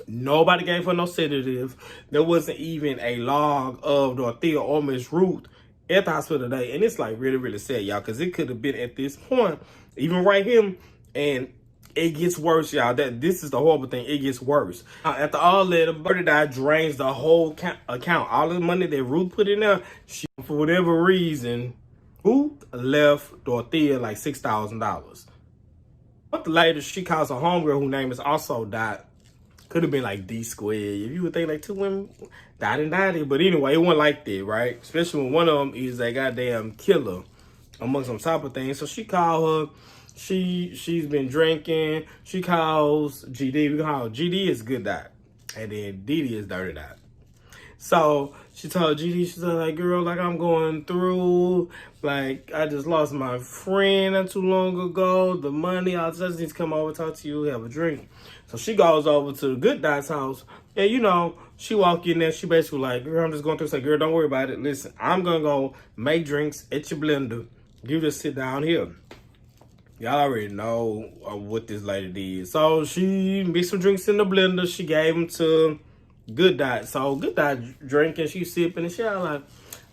Nobody gave her no sedative. There wasn't even a log of Dorothea or Miss Ruth at the hospital today. And it's like really, really sad, y'all, because it could have been at this point, even right here, and it gets worse, y'all. This is the horrible thing. It gets worse. After all that, Dorothea drains the whole account. All the money that Ruth put in there, for whatever reason, Ruth left Dorothea like $6,000. A month later, she calls a homegirl whose name is also Dot. Could have been like D squared. If you would think like two women died and died. But anyway, it wasn't like that, right? Especially when one of them is a goddamn killer amongst some type of things. So she called her. She's been drinking. She calls GD. We call her GD is good Dot. And then DD is dirty Dot. So she told GD, she's like, girl, like I'm going through, like I just lost my friend not too long ago. The money, I just need to come over, talk to you, have a drink. So she goes over to the good Dot's house. And you know, she walk in there, she basically like, girl, I'm just going through. Say, girl, don't worry about it. Listen, I'm gonna go make drinks at your blender. You just sit down here. Y'all already know what this lady did. So she mixed some drinks in the blender. She gave them to Good Dot. So Good Dot drinking, she sipping, and she like,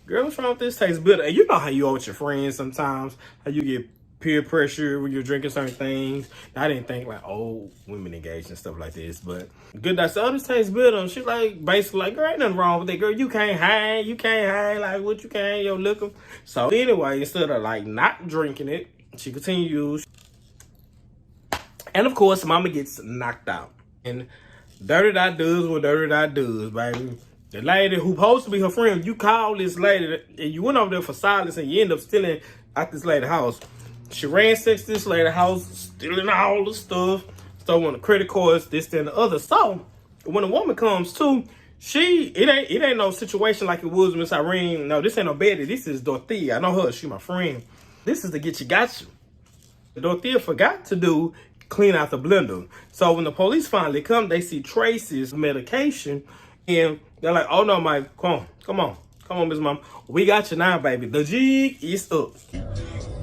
girl, what's wrong with this? Tastes bitter. And you know how you are with your friends sometimes, how you get peer pressure when you're drinking certain things. I didn't think like old women engaged and stuff like this, but Good Dot said, oh, this tastes bitter. And she like, basically like, girl, ain't nothing wrong with that, girl. You can't hang, like what you can't, yo, liquor. So anyway, instead of like not drinking it, she continues. And of course, mama gets knocked out. And Dirty Dot does what Dirty Dot does, baby. The lady who supposed to be her friend, you call this lady and you went over there for silence and you end up stealing out this lady's house. She ransacked this lady's house, stealing all the stuff, stolen the credit cards, this, that, and the other. So when a woman comes to, it ain't no situation like it was with Miss Irene. No, this ain't no Betty. This is Dorothea. I know her. She my friend. This is to get you got you. Dorothea forgot to do clean out the blender. So when the police finally come, they see traces of medication, and they're like, oh no, Mike, come on, Miss Mom. We got you now, baby. The jig is up.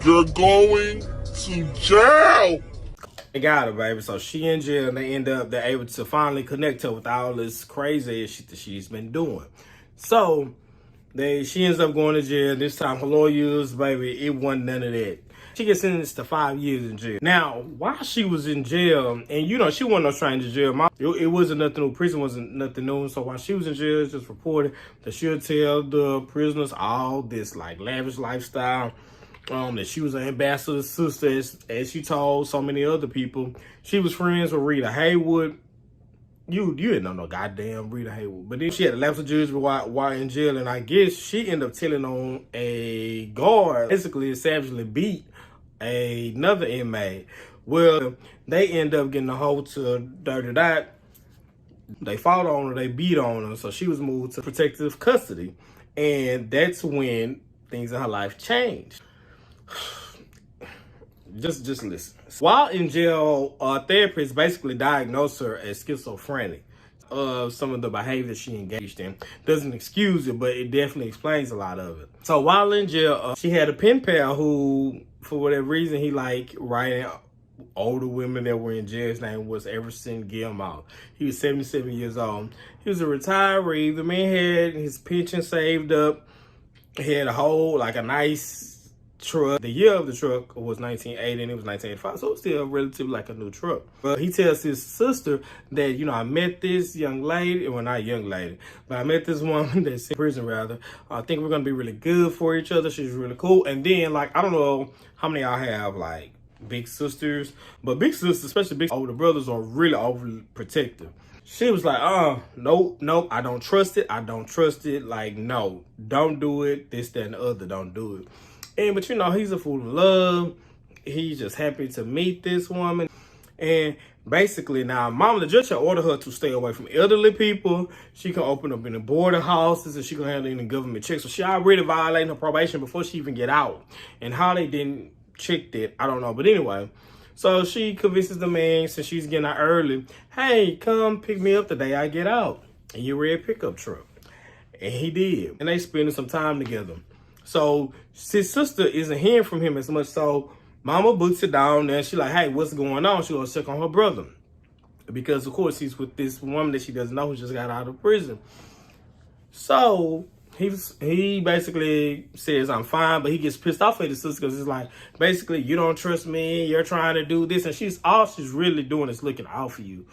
You're going to jail. They got her, baby. So she in jail, and they're able to finally connect her with all this crazy shit that she's been doing. So she ends up going to jail. This time her lawyers, baby, it wasn't none of that. She gets sentenced to 5 years in jail. Now, while she was in jail, and you know, she wasn't no stranger to jail. It wasn't nothing new. Prison wasn't nothing new. So while she was in jail, it's just reported that she'll tell the prisoners all this like lavish lifestyle. That she was an ambassador's sister, as she told so many other people. She was friends with Rita Haywood. You didn't know no goddamn Rita Haywood. But then she had a lapse of judgment while in jail, and I guess she ended up telling on a guard, basically savagely beat another inmate. Well, they end up getting a hold to Dirty Dot. They fought on her, they beat on her, so she was moved to protective custody. And that's when things in her life changed. Just listen. While in jail, a therapist basically diagnosed her as schizophrenic. Some of the behavior she engaged in. Doesn't excuse it, but it definitely explains a lot of it. So while in jail, she had a pen pal who, for whatever reason, he liked writing older women that were in jail. His name was Everson Gilmore. He was 77 years old. He was a retiree. The man had his pension saved up. He had a whole, like a nice truck. The year of the truck was 1980 and it was 1985, so it was still relatively like a new truck. But he tells his sister that, you know, I met this young lady, well, not young lady, but I met this woman that's in prison, rather. I think we're gonna be really good for each other. She's really cool. And then, like, I don't know how many of y'all have like big sisters, but big sisters, especially big older brothers, are really overly protective. She was like, nope, I don't trust it. Like, no, don't do it. This, that, and the other, don't do it. But you know, he's a fool of love. He's just happy to meet this woman. And basically now, Mama the judge ordered her to stay away from elderly people. She can open up in the border houses and she can handle any government checks. So she already violated her probation before she even get out. And how they didn't check that, I don't know. But anyway, so she convinces the man, since she's getting out early, hey, come pick me up the day I get out in your red pickup truck. And he did. And they spending some time together. So his sister isn't hearing from him as much. So Mama books it down and she's like, hey, what's going on? She goes check on her brother. Because, of course, he's with this woman that she doesn't know who just got out of prison. So he basically says, I'm fine, but he gets pissed off at his sister because it's like, basically, you don't trust me, you're trying to do this. And all she's really doing is looking out for you.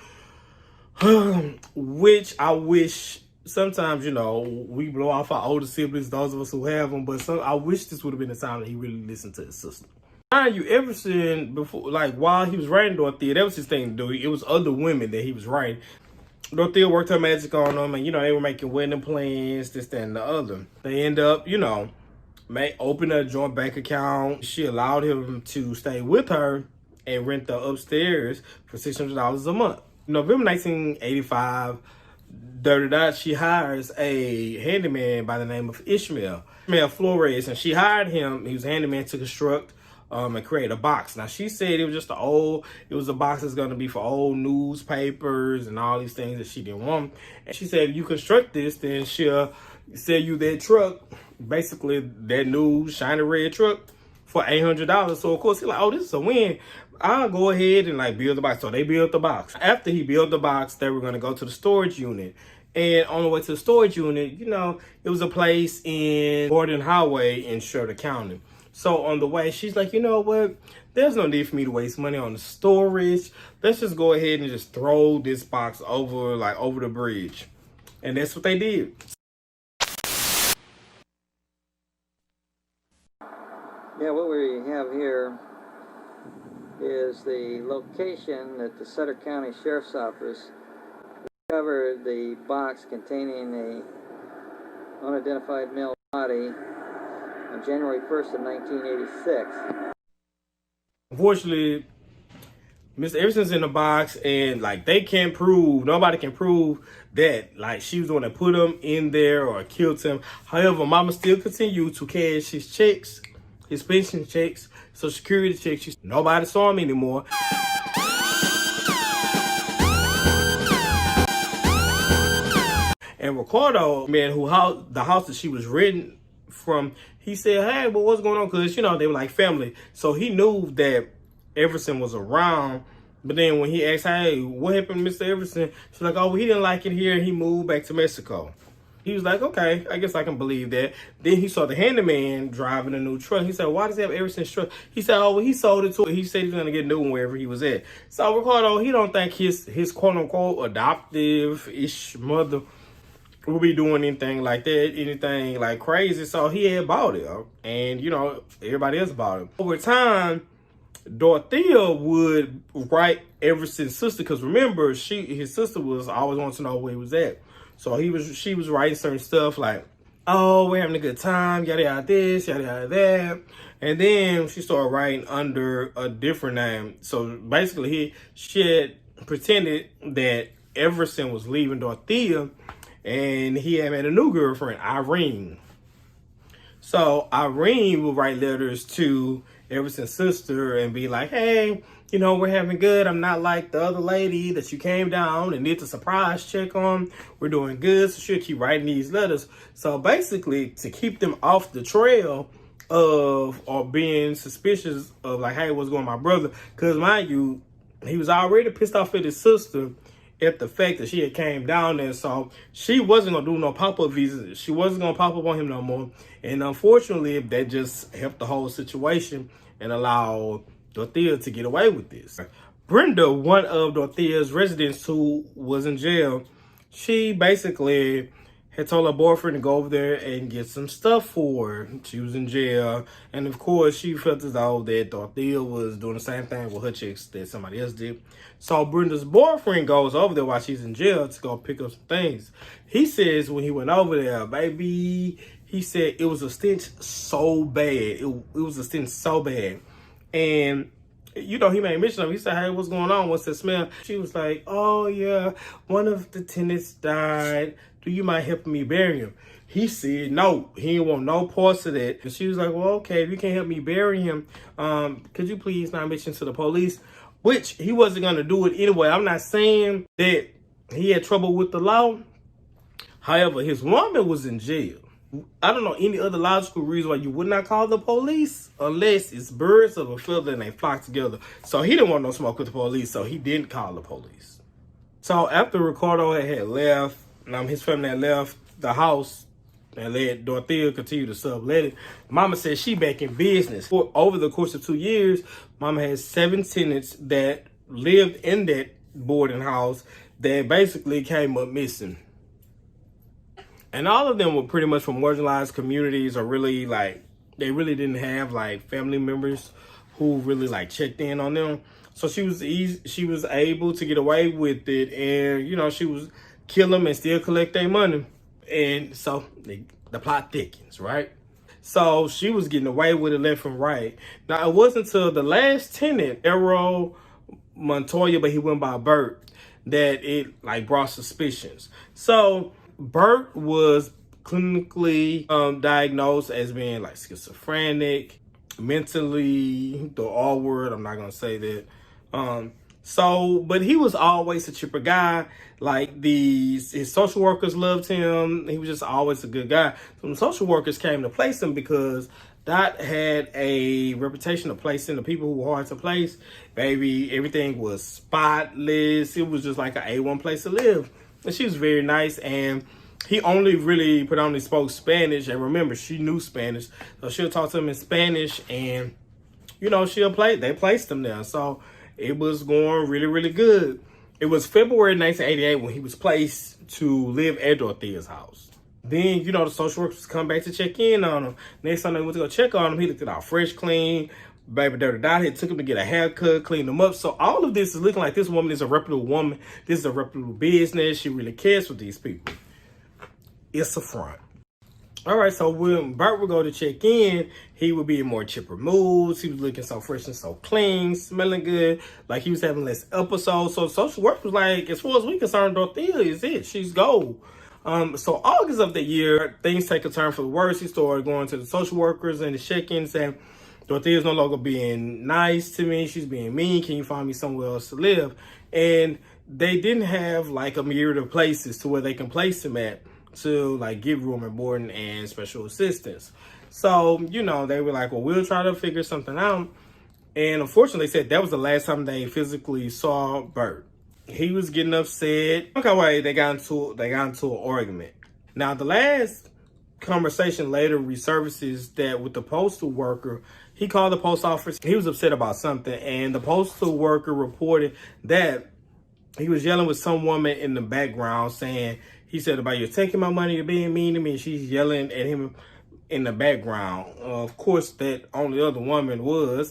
Which I wish sometimes, you know, we blow off our older siblings, those of us who have them, but I wish this would have been the time that he really listened to his sister. Mind you, Everson, before, like, while he was writing Dorothea, that was his thing to do. It was other women that he was writing. Dorothea worked her magic on them, and, you know, they were making wedding plans, this, that, and the other. They end up, you know, open a joint bank account. She allowed him to stay with her and rent the upstairs for $600 a month. November 1985, she hires a handyman by the name of Ishmael Flores, and she hired him. He was a handyman to construct and create a box. Now, she said it was just it was a box that's going to be for old newspapers and all these things that she didn't want. And she said, if you construct this, then she'll sell you that truck, basically that new shiny red truck, for $800. So, of course, he's like, oh, this is a win. I'll go ahead and, like, build the box. So they built the box. After he built the box, they were going to go to the storage unit. And on the way to the storage unit, you know, it was a place in Borden Highway in Sheridan County. So on the way, she's like, you know what? There's no need for me to waste money on the storage. Let's just go ahead and just throw this box over the bridge. And that's what they did. Yeah, what we have here is the location that the Sutter County Sheriff's Office discovered the box containing a unidentified male body on January 1st of 1986. Unfortunately, Mr. Everson's in the box, and like nobody can prove that like she was the one that put him in there or killed him. However, Mama still continued to cash his checks, his pension checks, Social Security checks. Nobody saw him anymore. And Ricardo, man, the house that she was renting from, he said, hey, but what's going on? Because, you know, they were like family. So he knew that Everson was around. But then when he asked, hey, what happened to Mr. Everson? She's like, oh, well, he didn't like it here. He moved back to Mexico. He was like, okay, I guess I can believe that. Then he saw the handyman driving a new truck. He said, why does he have Everson's truck? He said, oh, well, he sold it to him. He said he's going to get a new one wherever he was at. So Ricardo, he don't think his quote-unquote adoptive-ish mother will be doing anything like that, anything like crazy. So he had bought it. And, you know, everybody else bought it. Over time, Dorothea would write Everson's sister, because remember, his sister was always wanting to know where he was at. So she was writing certain stuff like, oh, we're having a good time, yada yada this, yada yada that. And then she started writing under a different name. So basically she had pretended that Everson was leaving Dorothea, and he had met a new girlfriend, Irene. So Irene would write letters to Everson's sister and be like, hey, you know, we're having good. I'm not like the other lady that you came down and did the surprise check on. We're doing good. So she'll keep writing these letters. So basically, to keep them off the trail of or being suspicious of like, hey, what's going on with my brother? Because mind you, he was already pissed off at his sister at the fact that she had came down there. So she wasn't going to do no pop-up visits. She wasn't going to pop up on him no more. And unfortunately, that just helped the whole situation and allowed Dorothea to get away with this. Brenda, one of Dorothea's residents who was in jail, she basically had told her boyfriend to go over there and get some stuff for her. She was in jail. And of course, she felt as though that Dorothea was doing the same thing with her chicks that somebody else did. So Brenda's boyfriend goes over there while she's in jail to go pick up some things. He says when he went over there, baby, he said it was a stench so bad. It was a stench so bad. And, you know, he made mention of it. He said, hey, what's going on? What's the smell? She was like, oh, yeah, one of the tenants died. Do you mind helping me bury him? He said, no, he didn't want no parts of that. And she was like, well, okay, if you can't help me bury him, could you please not mention to the police? Which he wasn't going to do it anyway. I'm not saying that he had trouble with the law. However, his woman was in jail. I don't know any other logical reason why you would not call the police unless it's birds of a feather and they flock together. So he didn't want no smoke with the police, so he didn't call the police. So after Ricardo had left, his family had left the house and let Dorothea continue to sublet it, Mama said she back in business. Over the course of 2 years, Mama had 7 tenants that lived in that boarding house that basically came up missing. And all of them were pretty much from marginalized communities, or really like, they really didn't have like family members who really like checked in on them. So she was able to get away with it, and you know, she was kill them and still collect their money. And so the plot thickens, right? So she was getting away with it left and right. Now it wasn't until the last tenant, Errol Montoya, but he went by Bert, that it like brought suspicions. So Bert was clinically diagnosed as being like schizophrenic, mentally, the R word, I'm not gonna say that. But he was always a chipper guy. Like his social workers loved him. He was just always a good guy. So the social workers came to place him because Dot had a reputation of placing the people who were hard to place. Baby, everything was spotless. It was just like an A1 place to live. And she was very nice, and he only really predominantly spoke Spanish. And remember, she knew Spanish, so she'll talk to him in Spanish, and you know, they placed him there. So it was going really, really good. It was February 1988 when he was placed to live at Dorothea's house. Then, you know, the social workers come back to check in on him. Next time they went to go check on him, he looked all fresh, clean. Baby dirty dot. He took him to get a haircut, cleaned him up. So all of this is looking like this woman is a reputable woman. This is a reputable business. She really cares for these people. It's a front. All right, so when Bert would go to check in, he would be in more chipper moods. He was looking so fresh and so clean, smelling good, like he was having less episodes. So social work was like, as far as we concerned, Dorothea is it. She's gold. So August of the year, things take a turn for the worse. He started going to the social workers and the check-ins saying, Dorothea's no longer being nice to me. She's being mean. Can you find me somewhere else to live? And they didn't have like a myriad of places to where they can place him at to like give room and boarding and special assistance. So, you know, they were like, well, we'll try to figure something out. And unfortunately, they said that was the last time they physically saw Bert. He was getting upset. Okay, they got into an argument. Now, the last conversation later resurfaces that with the postal worker, he called the post office. He was upset about something, and the postal worker reported that he was yelling with some woman in the background saying, he said about you're taking my money, you're being mean to me. She's yelling at him in the background. Of course, that only other woman was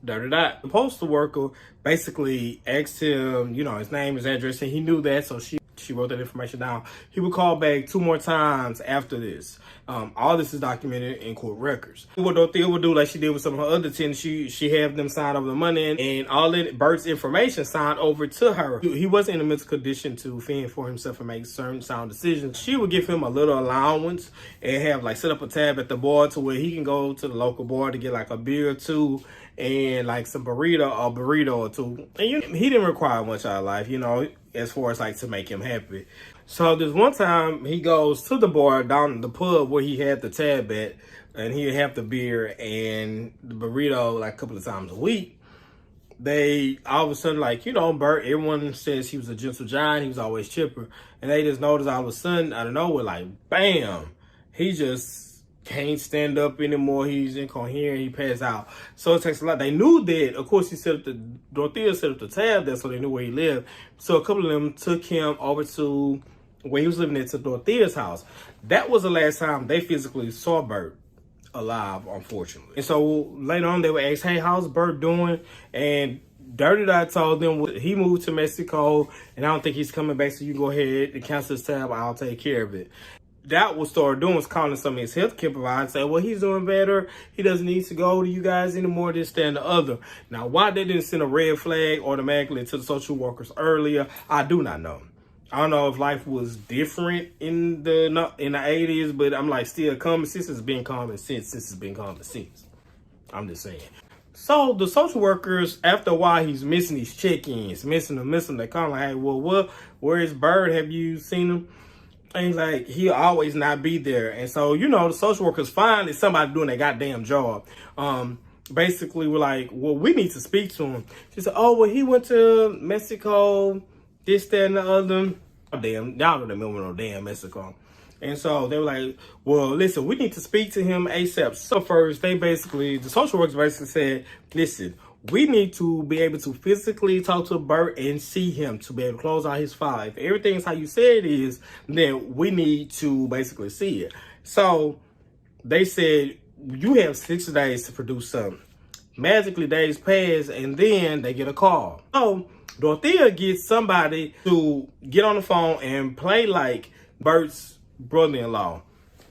The postal worker basically asked him, you know, his name, his address, and he knew that, so she wrote that information down. He would call back 2 more times after this. All this is documented in court records. What Dorothea would do, like she did with some of her other tenants, she had them sign over the money, and all that Bert's information signed over to her. He wasn't in a mental condition to fend for himself and make certain sound decisions. She would give him a little allowance and have like set up a tab at the bar to where he can go to the local bar to get like a beer or two and like some burrito or two. And he didn't require much out of life, you know, as far as like to make him happy. So this one time he goes to the bar down at the pub where he had the tab at, and he'd have the beer and the burrito like a couple of times a week. They all of a sudden, like, you know, Bert, everyone says he was a gentle giant, he was always chipper, and they just noticed all of a sudden out of nowhere, like, bam, he just can't stand up anymore. He's incoherent. He passed out. So it takes a lot. They knew that. Of course, Dorothea set up the tab there, so they knew where he lived. So a couple of them took him over to where he was living at Dorothea's house. That was the last time they physically saw Bert alive, unfortunately. And so later on, they were asked, hey, how's Bert doing? And Dirty Dot told them he moved to Mexico, and I don't think he's coming back, so you go ahead and cancel his tab. I'll take care of it. That what started doing was calling some of his healthcare providers and say, well, he's doing better. He doesn't need to go to you guys anymore, this, that, and the other. Now, why they didn't send a red flag automatically to the social workers earlier, I do not know. I don't know if life was different in the 80s, but I'm like, still, common sense has been common sense since it's been common sense. I'm just saying. So the social workers, after a while, he's missing these check-ins, missing them. They call him like, hey, well, where is Bird? Have you seen him? And he's like, he'll always not be there. And so, you know, the social workers finally, somebody doing their goddamn job. Basically, we're like, well, we need to speak to him. She said, oh, well, he went to Mexico, this, that, and the other. Oh, damn, y'all don't remember no damn Mexico. And so they were like, well, listen, we need to speak to him ASAP. So first, the social workers basically said, listen, we need to be able to physically talk to Bert and see him to be able to close out his file. If everything's how you say it is, then we need to basically see it. So they said, you have 60 days to produce something. Magically, days pass, and then they get a call. So Dorothea gets somebody to get on the phone and play like Bert's brother-in-law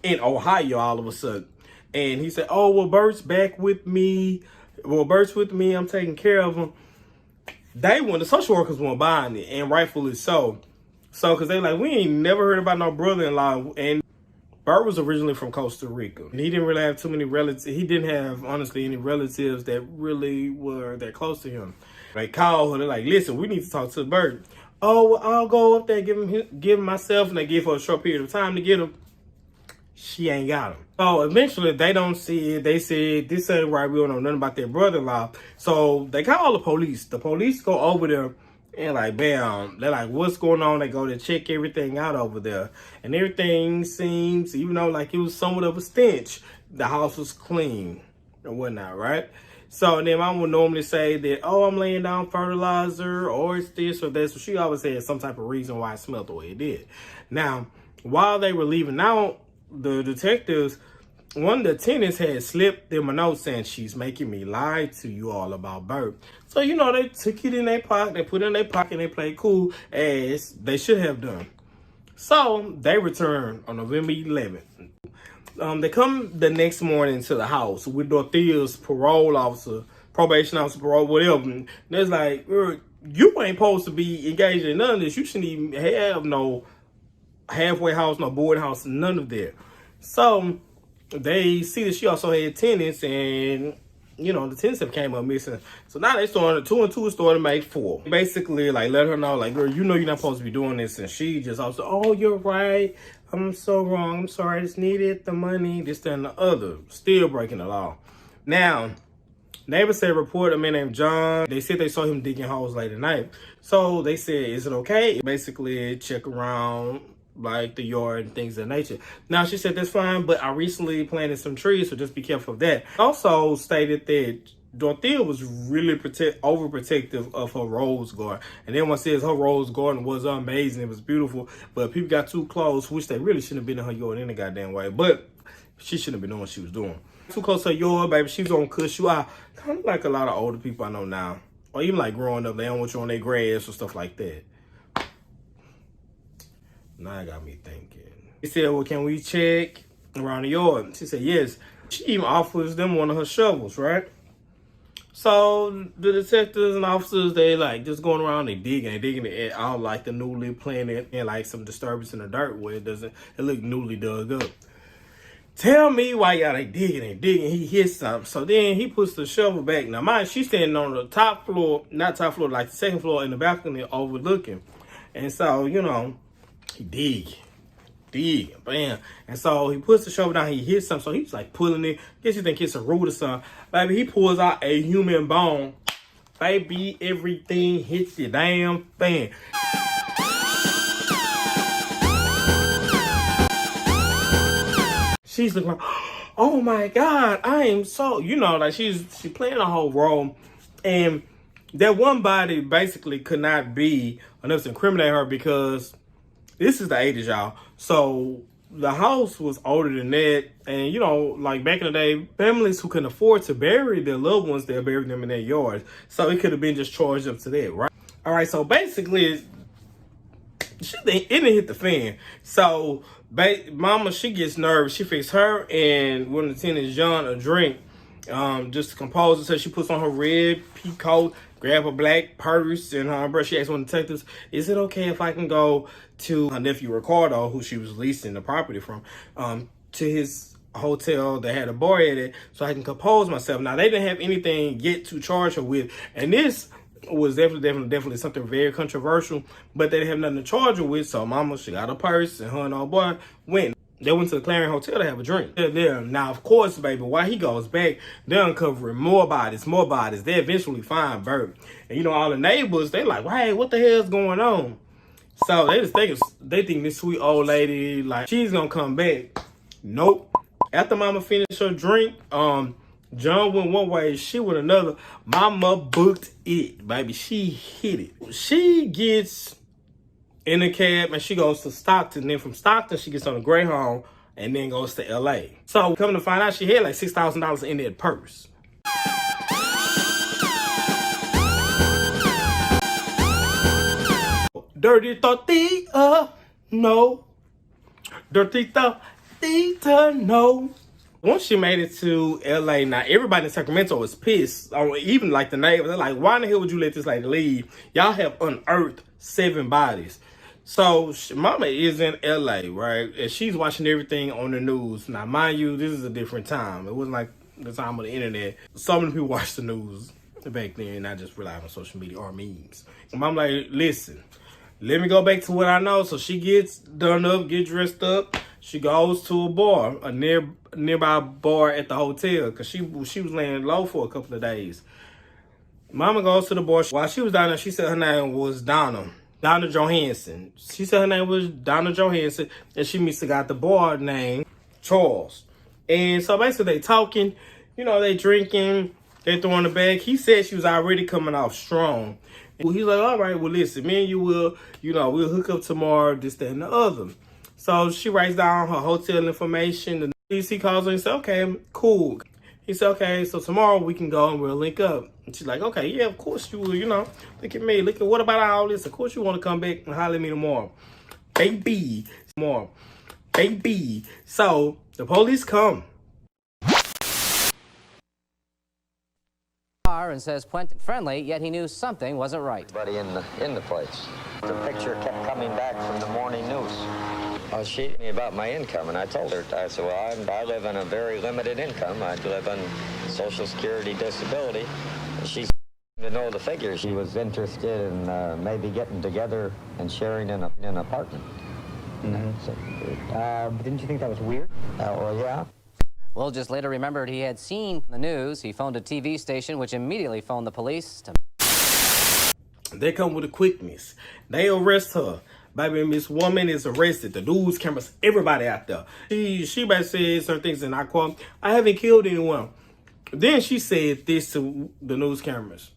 in Ohio all of a sudden. And he said, oh, well, Bert's back with me. Well, Bert's with me. I'm taking care of him. The social workers weren't buying it, and rightfully so. So, because they like, we ain't never heard about no brother-in-law. And Bert was originally from Costa Rica. And he didn't really have too many relatives. He didn't have, honestly, any relatives that really were that close to him. They called her. They're like, listen, we need to talk to Bert. Oh, well, I'll go up there, give him myself, and they give her a short period of time to get him. She ain't got him. So eventually they don't see it. They said, this ain't right. We don't know nothing about their brother-in-law. So they call the police. The police go over there and like, bam. They're like, what's going on? They go to check everything out over there. And everything seems, even though like it was somewhat of a stench, the house was clean and whatnot, right? So then I would normally say that, oh, I'm laying down fertilizer or it's this or that. So she always had some type of reason why it smelled the way it did. Now, while they were leaving out, the detectives, one of the tenants had slipped them a note saying, she's making me lie to you all about Bert. So, you know, they took it in their pocket, they put it in their pocket, and they played cool as they should have done. So they returned on November 11th. They come the next morning to the house with Dorothea's parole officer, probation officer, parole, whatever. And there's like, you ain't supposed to be engaged in none of this. You shouldn't even have no halfway house, no boarding house, none of that. So they see that she also had tenants, and you know the tenants have came up missing. So now they started 2 and 2 started to make 4. Basically, like let her know, like, girl, you know you're not supposed to be doing this, and she just also, oh, you're right. I'm so wrong. I'm sorry. I just needed the money. This, that, and the other. Still breaking the law. Now, neighbors said report a man named John. They said they saw him digging holes late at night. So they said, is it okay? Basically, check around like the yard and things of that nature. Now, she said, that's fine, but I recently planted some trees, so just be careful of that. Also stated that Dorothea was really overprotective of her rose garden. And everyone says her rose garden was amazing. It was beautiful, but people got too close, which they really shouldn't have been in her yard in a goddamn way. But she shouldn't have been doing what she was doing. Too close to her yard, baby. She's gonna cuss you out. Kind of like a lot of older people I know now. Or even like growing up, they don't want you on their grass or stuff like that. Now it got me thinking. He said, well, can we check around the yard? She said, yes. She even offers them one of her shovels, right? So the detectives and officers, they like just going around, they digging it out like the newly planted and like some disturbance in the dirt where it look newly dug up. Tell me why y'all they digging. He hits something. So then he puts the shovel back. Now mind, she's standing on the top floor, not top floor, like the second floor in the balcony overlooking. And so, you know, he dig, bam. And so he puts the shovel down, he hits something, so he's like pulling it. Guess you think it's a root or something. Baby, he pulls out a human bone. Baby, everything hits the damn fan. She's looking like, oh my God, I am so, you know, like she's playing a whole role. And that one body basically could not be enough to incriminate her because This is the 80s, y'all. So the house was older than that. And, you know, like back in the day, families who couldn't afford to bury their loved ones, they'll bury them in their yards. So it could have been just charged up to that, right? All right, so basically, it didn't hit the fan. So mama, she gets nervous. She fixed her and one of the tenants, John, a drink just to compose herself. So she puts on her red pea coat, grab her black purse and her umbrella. She asked one of the detectives, is it okay if I can go to her nephew Ricardo, who she was leasing the property from, to his hotel that had a bar at it, so I can compose myself. Now, they didn't have anything yet to charge her with, and this was definitely something very controversial, but they didn't have nothing to charge her with. So mama, she got a purse, and her and old boy went. They went to the Clarion Hotel to have a drink. They're there. Now, of course, baby, while he goes back, they're uncovering more bodies. They eventually find Bert. And, you know, all the neighbors, they like, hey, what the hell's going on? So they think this sweet old lady, like, she's gonna come back. Nope. After mama finished her drink, John went one way, she went another. Mama booked it, baby. She hit it. She gets in a cab and she goes to Stockton. Then from Stockton, she gets on a Greyhound and then goes to LA. So coming to find out, she had like $6,000 in that purse. Dirty Dorothea, no. Dirty Dorothea, no. Once she made it to LA, now everybody in Sacramento was pissed. Even like the neighbors, they're like, why in the hell would you let this lady leave? Y'all have unearthed 7 bodies. So mama is in LA, right? And she's watching everything on the news. Now, mind you, this is a different time. It wasn't like the time of the internet. So many people watch the news back then, not just rely on social media or memes. And mom like, listen, let me go back to what I know. So she gets done up, get dressed up. She goes to a bar, a nearby bar at the hotel, because she was laying low for a couple of days. Mama goes to the bar. While she was down there, she said her name was Donna Johansson. She said her name was Donna Johansson, and she meets the guy at the bar named Charles. And so basically they talking, you know, they drinking, they throwing the bag. He said she was already coming off strong. And he's like, all right, well, listen, me and you will, you know, we'll hook up tomorrow, this, that, and the other. So she writes down her hotel information. The police, he calls her and says, okay, cool. He said, okay, so tomorrow we can go and we'll link up. And she's like, okay, yeah, of course you will, you know. Look at me, look at what about all this? Of course you want to come back and holler at me tomorrow. Baby, tomorrow. Baby. So the police come. And says Puente friendly, yet he knew something wasn't right. Everybody in the place. The picture kept coming back from the morning news. She asked me about my income, and I told her, I said, well, I live on a very limited income. I live on Social Security disability. She seemed to know the figures. She was interested in maybe getting together and sharing an apartment. Mm-hmm. But didn't you think that was weird? Well, yeah. Will just later remembered he had seen the news. He phoned a TV station, which immediately phoned the police. They come with a quickness. They arrest her. Baby, Miss Woman is arrested. The news cameras, everybody out there. She basically said certain things, and I quote, I haven't killed anyone. Then she said this to the news cameras.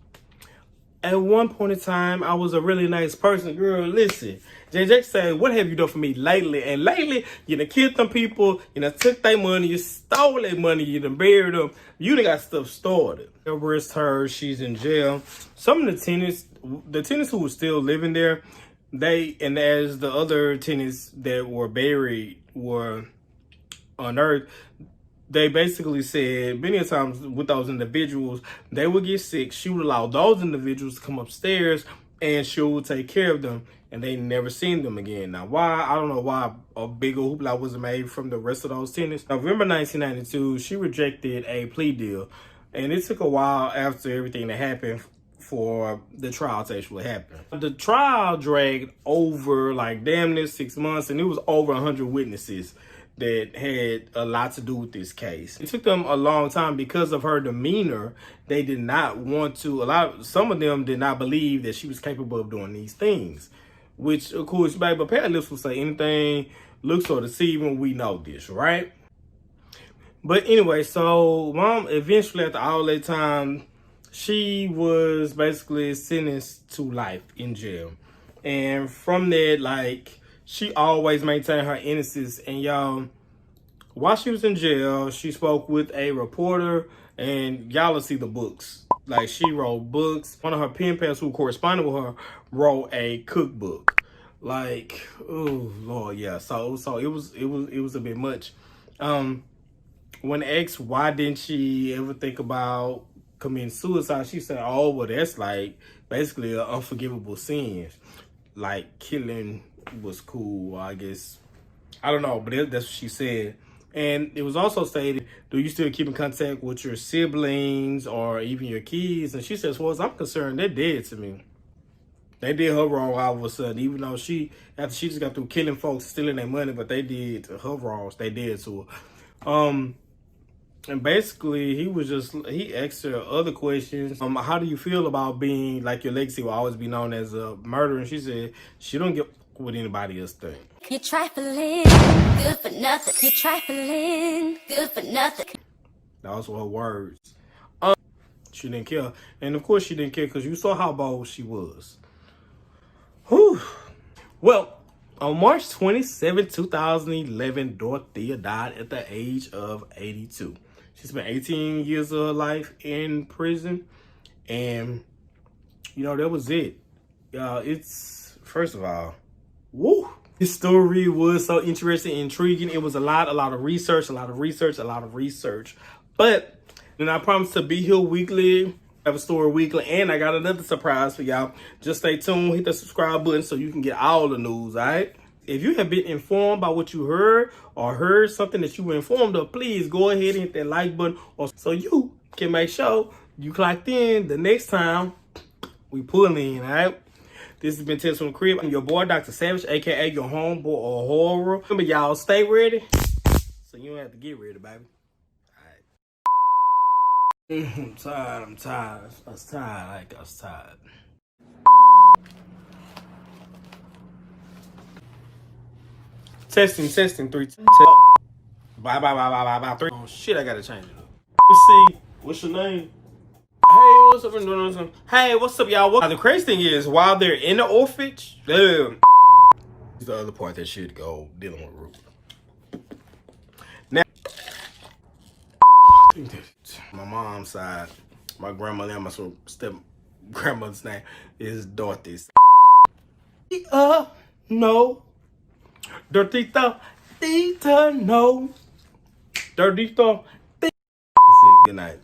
At one point in time, I was a really nice person. Girl, listen. JJ said, what have you done for me lately? And lately, you done killed them people, you done took their money, you stole their money, you done buried them. You done got stuff started. They arrest her, she's in jail. Some of the tenants who were still living there, and as the other tenants that were buried were unearthed, they basically said many times with those individuals, they would get sick. She would allow those individuals to come upstairs and she would take care of them. And they never seen them again. Now, why? I don't know why a bigger hoopla was made from the rest of those tenants. November 1992, she rejected a plea deal. And it took a while after everything that happened for the trial to actually happen. The trial dragged over like damn near 6 months, and it was over 100 witnesses that had a lot to do with this case. It took them a long time because of her demeanor. They did not want to, some of them did not believe that she was capable of doing these things. Which, of course, baby, paralists will say anything looks or deceiving. We know this, right? But anyway, so mom eventually, after all that time, she was basically sentenced to life in jail. And from that, like, she always maintained her innocence. And y'all, while she was in jail, she spoke with a reporter, and y'all will see the books. Like, she wrote books. One of her pen pals who corresponded with her wrote a cookbook. Like, oh Lord, yeah. So it was a bit much. When asked why didn't she ever think about committing suicide, she said, "Oh, well, that's like basically an unforgivable sin. Like, killing was cool, I guess. I don't know, but that's what she said." And it was also stated, "Do you still keep in contact with your siblings or even your kids?" And she says, "As far as I'm concerned, they're dead to me. They did her wrong all of a sudden, even though after she just got through killing folks, stealing their money, but they did her wrongs. They did to her." And basically, he asked her other questions. How do you feel about being, like, your legacy will always be known as a murderer? And she said she don't get what anybody else think. You're trifling, good for nothing. You're trifling, good for nothing. Those were her words. She didn't care. And of course she didn't care because you saw how bold she was. Whew. Well, on March 27, 2011, Dorothea died at the age of 82. She spent 18 years of her life in prison. And, you know, that was it. It's, first of all, woo. This story was so interesting, intriguing. It was a lot of research. But then I promised to be here weekly. I have a story weekly, and I got another surprise for y'all. Just stay tuned, hit the subscribe button so you can get all the news, all right? If you have been informed by what you heard or heard something that you were informed of, please go ahead and hit that like button so you can make sure you clocked in the next time we pull in, all right? This has been Tales from the Crib. I'm your boy, Dr. Savage, a.k.a. your homeboy or horror. Remember, y'all, stay ready so you don't have to get ready, baby. All right. I'm tired. I was tired. Testing, 3. Bye. 3. Oh, shit, I gotta change it up. Let's see. What's your name? Hey, what's up? Hey, what's up, y'all? The crazy thing is, while they're in the orphanage, is the other part that should go dealing with Ruth. Now, I think that my mom's side, my grandmother and my step grandmother's name is Dorothy. No. Dorothea, no. Dorothea. Good night.